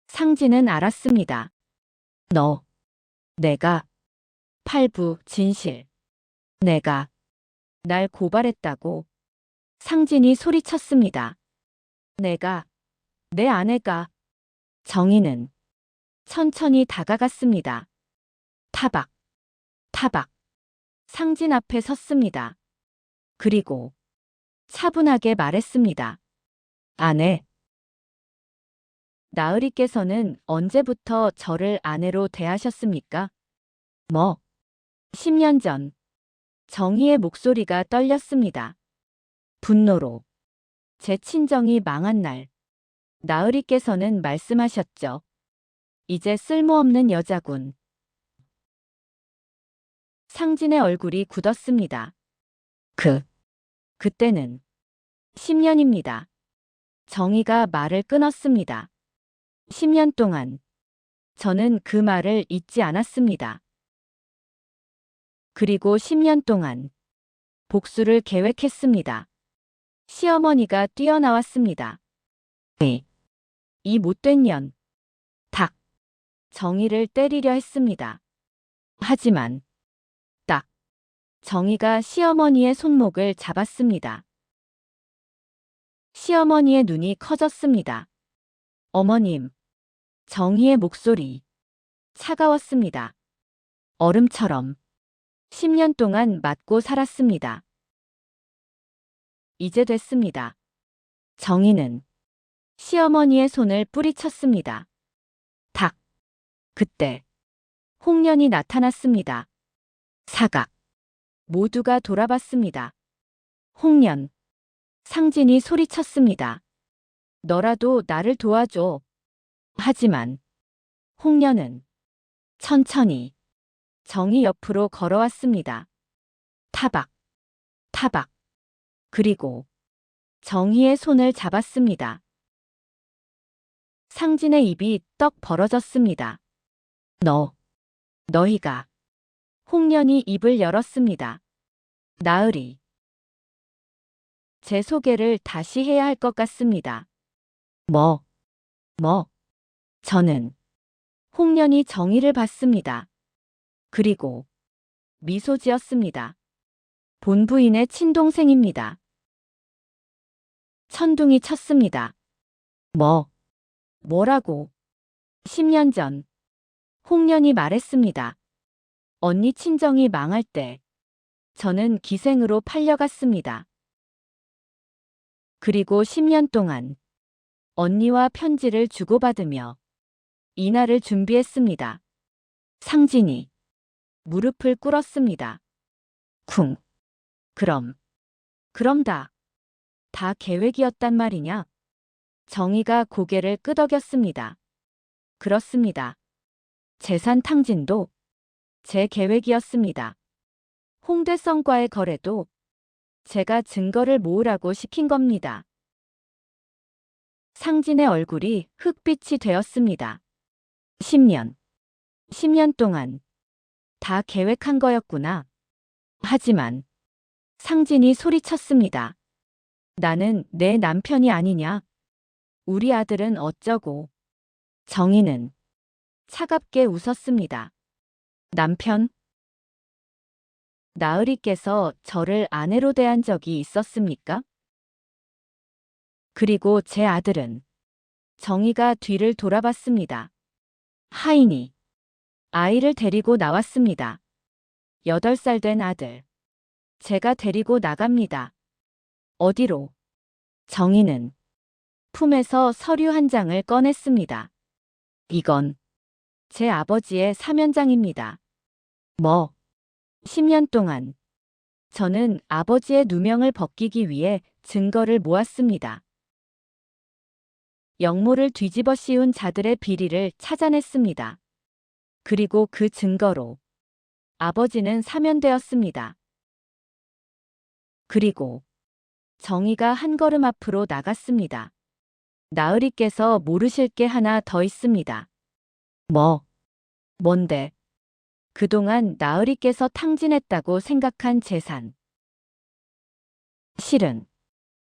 상진은 알았습니다. 내가 팔부 진실. 내가 날 고발했다고. 상진이 소리쳤습니다. 내 아내가. 정희는 천천히 다가갔습니다. 타박, 타박. 상진 앞에 섰습니다. 그리고 차분하게 말했습니다. 아내. 나으리께서는 언제부터 저를 아내로 대하셨습니까? 10년 전. 정희의 목소리가 떨렸습니다. 분노로. 제 친정이 망한 날. 나으리께서는 말씀하셨죠. 이제 쓸모없는 여자군. 상진의 얼굴이 굳었습니다. 그때는 10년입니다. 정희가 말을 끊었습니다. 10년 동안 저는 그 말을 잊지 않았습니다. 그리고 10년 동안 복수를 계획했습니다. 시어머니가 뛰어나왔습니다. 이 못된 년. 닭. 정희를 때리려 했습니다. 하지만 딱 정희가 시어머니의 손목을 잡았습니다. 시어머니의 눈이 커졌습니다. 어머님. 정희의 목소리. 차가웠습니다. 얼음처럼. 10년 동안 맞고 살았습니다. 이제 됐습니다. 정희는 시어머니의 손을 뿌리쳤습니다. 닭. 그때 홍련이 나타났습니다. 사각. 모두가 돌아봤습니다. 홍련. 상진이 소리쳤습니다. 너라도 나를 도와줘. 하지만 홍련은 천천히 정희 옆으로 걸어왔습니다. 타박, 타박. 그리고 정희의 손을 잡았습니다. 상진의 입이 떡 벌어졌습니다. 너희가. 홍련이 입을 열었습니다. 나으리. 제 소개를 다시 해야 할 것 같습니다. 저는. 홍련이 정희를 봤습니다. 그리고 미소 지었습니다. 본부인의 친동생입니다. 천둥이 쳤습니다. 뭐라고? 10년 전. 홍련이 말했습니다. 언니 친정이 망할 때 저는 기생으로 팔려갔습니다. 그리고 10년 동안 언니와 편지를 주고받으며 이날을 준비했습니다. 상진이 무릎을 꿇었습니다. 쿵. 그럼 다 계획이었단 말이냐? 정희가 고개를 끄덕였습니다. 그렇습니다. 재산 탕진도 제 계획이었습니다. 홍대성과의 거래도 제가 증거를 모으라고 시킨 겁니다. 상진의 얼굴이 흑빛이 되었습니다. 10년 동안 다 계획한 거였구나. 하지만 상진이 소리쳤습니다. 나는 내 남편이 아니냐? 우리 아들은 어쩌고. 정희는 차갑게 웃었습니다. 남편? 나으리께서 저를 아내로 대한 적이 있었습니까? 그리고 제 아들은 정희가 뒤를 돌아봤습니다. 하인이 아이를 데리고 나왔습니다. 8살 된 아들. 제가 데리고 나갑니다. 어디로? 정희는 품에서 서류 한 장을 꺼냈습니다. 이건 제 아버지의 사면장입니다. 뭐? 10년 동안 저는 아버지의 누명을 벗기기 위해 증거를 모았습니다. 영모를 뒤집어 씌운 자들의 비리를 찾아냈습니다. 그리고 그 증거로 아버지는 사면되었습니다. 그리고 정희가 한 걸음 앞으로 나갔습니다. 나으리께서 모르실 게 하나 더 있습니다. 뭐? 뭔데? 그동안 나으리께서 탕진했다고 생각한 재산. 실은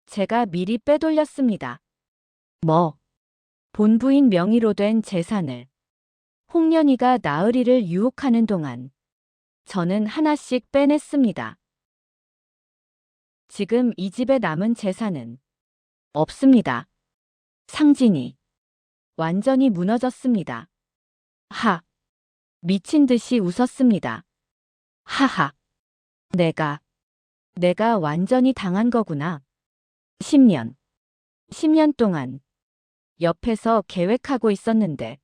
제가 미리 빼돌렸습니다. 뭐? 본부인 명의로 된 재산을 홍련이가 나으리를 유혹하는 동안 저는 하나씩 빼냈습니다. 지금 이 집에 남은 재산은 없습니다. 상진이 완전히 무너졌습니다. 하. 미친 듯이 웃었습니다. 하하. 내가 완전히 당한 거구나. 10년. 10년 동안 옆에서 계획하고 있었는데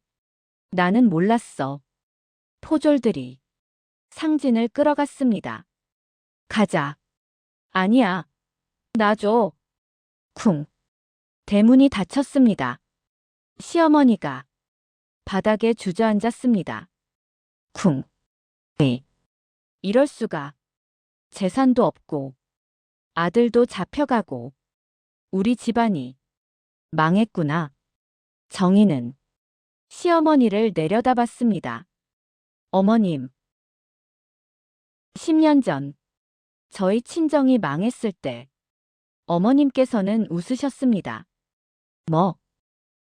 나는 몰랐어. 포졸들이 상진을 끌어갔습니다. 가자. 아니야. 놔줘. 쿵. 대문이 닫혔습니다. 시어머니가 바닥에 주저앉았습니다. 쿵. 에이. 이럴 수가. 재산도 없고 아들도 잡혀가고 우리 집안이 망했구나. 정희는 시어머니를 내려다봤습니다. 어머님. 10년 전 저희 친정이 망했을 때 어머님께서는 웃으셨습니다. 뭐?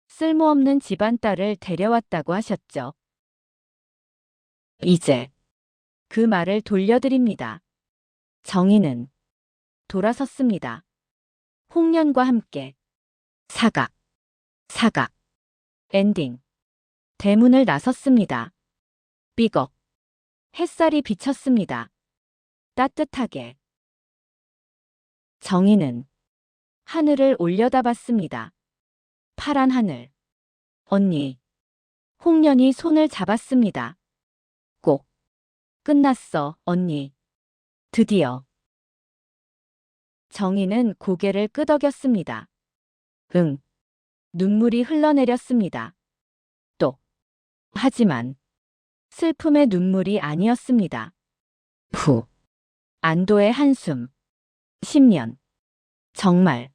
쓸모없는 집안 딸을 데려왔다고 하셨죠. 이제 그 말을 돌려드립니다. 정희는 돌아섰습니다. 홍련과 함께 사각, 사각, 엔딩. 대문을 나섰습니다. 삐걱. 햇살이 비쳤습니다. 따뜻하게. 정희는 하늘을 올려다봤습니다. 파란 하늘. 언니. 홍련이 손을 잡았습니다. 꼭. 끝났어, 언니. 드디어. 정희는 고개를 끄덕였습니다. 응. 눈물이 흘러내렸습니다. 또. 하지만 슬픔의 눈물이 아니었습니다. 후. 안도의 한숨. 10년. 정말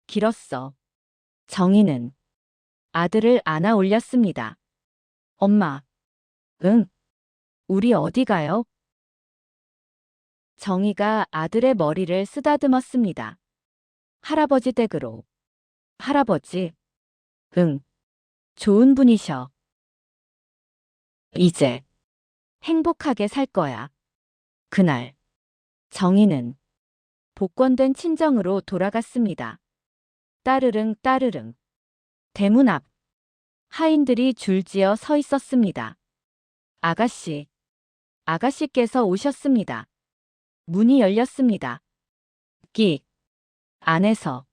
길었어. 정희는 아들을 안아 올렸습니다. 엄마. 응. 우리 어디 가요? 정희가 아들의 머리를 쓰다듬었습니다. 할아버지 댁으로. 할아버지. 응. 좋은 분이셔. 이제 행복하게 살 거야. 그날 정희는 복권된 친정으로 돌아갔습니다. 따르릉 따르릉. 대문 앞 하인들이 줄지어 서 있었습니다. 아가씨. 아가씨께서 오셨습니다. 문이 열렸습니다. 끽. 안에서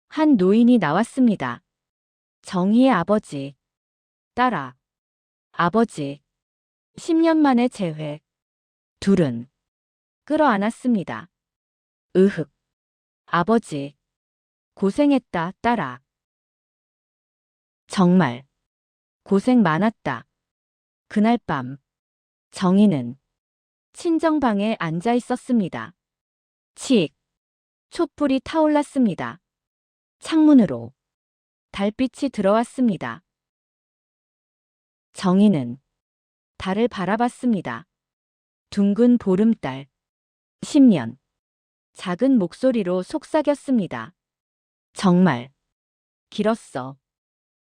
한 노인이 나왔습니다. 정희의 아버지. 딸아. 아버지. 10년 만에 재회. 둘은 끌어안았습니다. 으흑. 아버지. 고생했다, 딸아. 정말 고생 많았다. 그날 밤 정희는 친정방에 앉아 있었습니다. 칙. 촛불이 타올랐습니다. 창문으로 달빛이 들어왔습니다. 정희는 달을 바라봤습니다. 둥근 보름달. 10년. 작은 목소리로 속삭였습니다. 정말 길었어.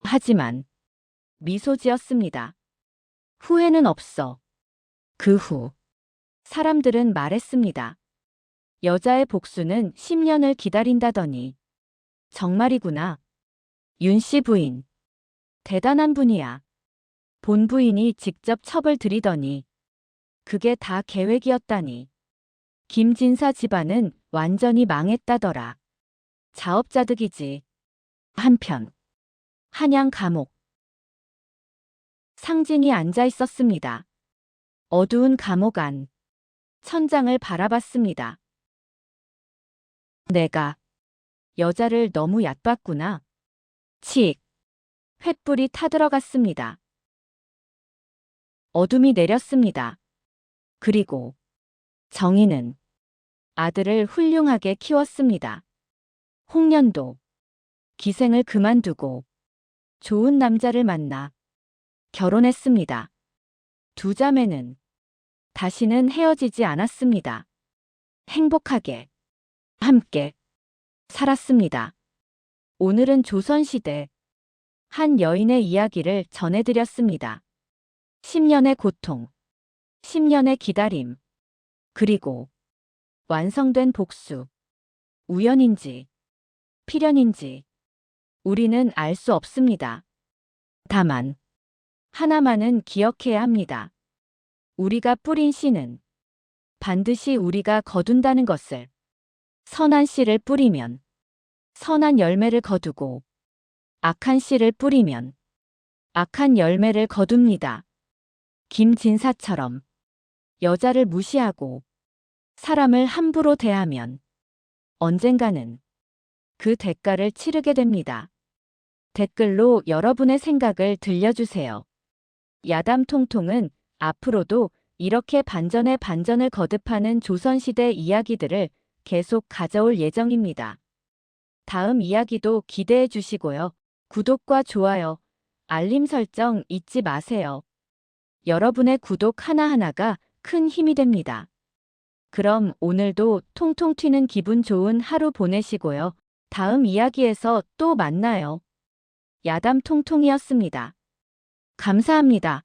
하지만 미소 지었습니다. 후회는 없어. 그 후 사람들은 말했습니다. 여자의 복수는 10년을 기다린다더니. 정말이구나. 윤 씨 부인. 대단한 분이야. 본 부인이 직접 첩을 들이더니 그게 다 계획이었다니. 김진사 집안은 완전히 망했다더라. 자업자득이지. 한편 한양 감옥. 상진이 앉아 있었습니다. 어두운 감옥 안. 천장을 바라봤습니다. 내가 여자를 너무 얕봤구나. 칙. 횃불이 타들어갔습니다. 어둠이 내렸습니다. 그리고 정희는 아들을 훌륭하게 키웠습니다. 홍련도 기생을 그만두고 좋은 남자를 만나 결혼했습니다. 두 자매는 다시는 헤어지지 않았습니다. 행복하게 함께 살았습니다. 오늘은 조선시대 한 여인의 이야기를 전해드렸습니다. 10년의 고통, 10년의 기다림, 그리고 완성된 복수. 우연인지 필연인지 우리는 알 수 없습니다. 다만 하나만은 기억해야 합니다. 우리가 뿌린 씨는 반드시 우리가 거둔다는 것을. 선한 씨를 뿌리면 선한 열매를 거두고 악한 씨를 뿌리면 악한 열매를 거둡니다. 김진사처럼 여자를 무시하고 사람을 함부로 대하면 언젠가는 그 대가를 치르게 됩니다. 댓글로 여러분의 생각을 들려주세요. 야담통통은 앞으로도 이렇게 반전에 반전을 거듭하는 조선시대 이야기들을 계속 가져올 예정입니다. 다음 이야기도 기대해 주시고요. 구독과 좋아요, 알림 설정 잊지 마세요. 여러분의 구독 하나하나가 큰 힘이 됩니다. 그럼 오늘도 통통 튀는 기분 좋은 하루 보내시고요. 다음 이야기에서 또 만나요. 야담통통이었습니다. 감사합니다.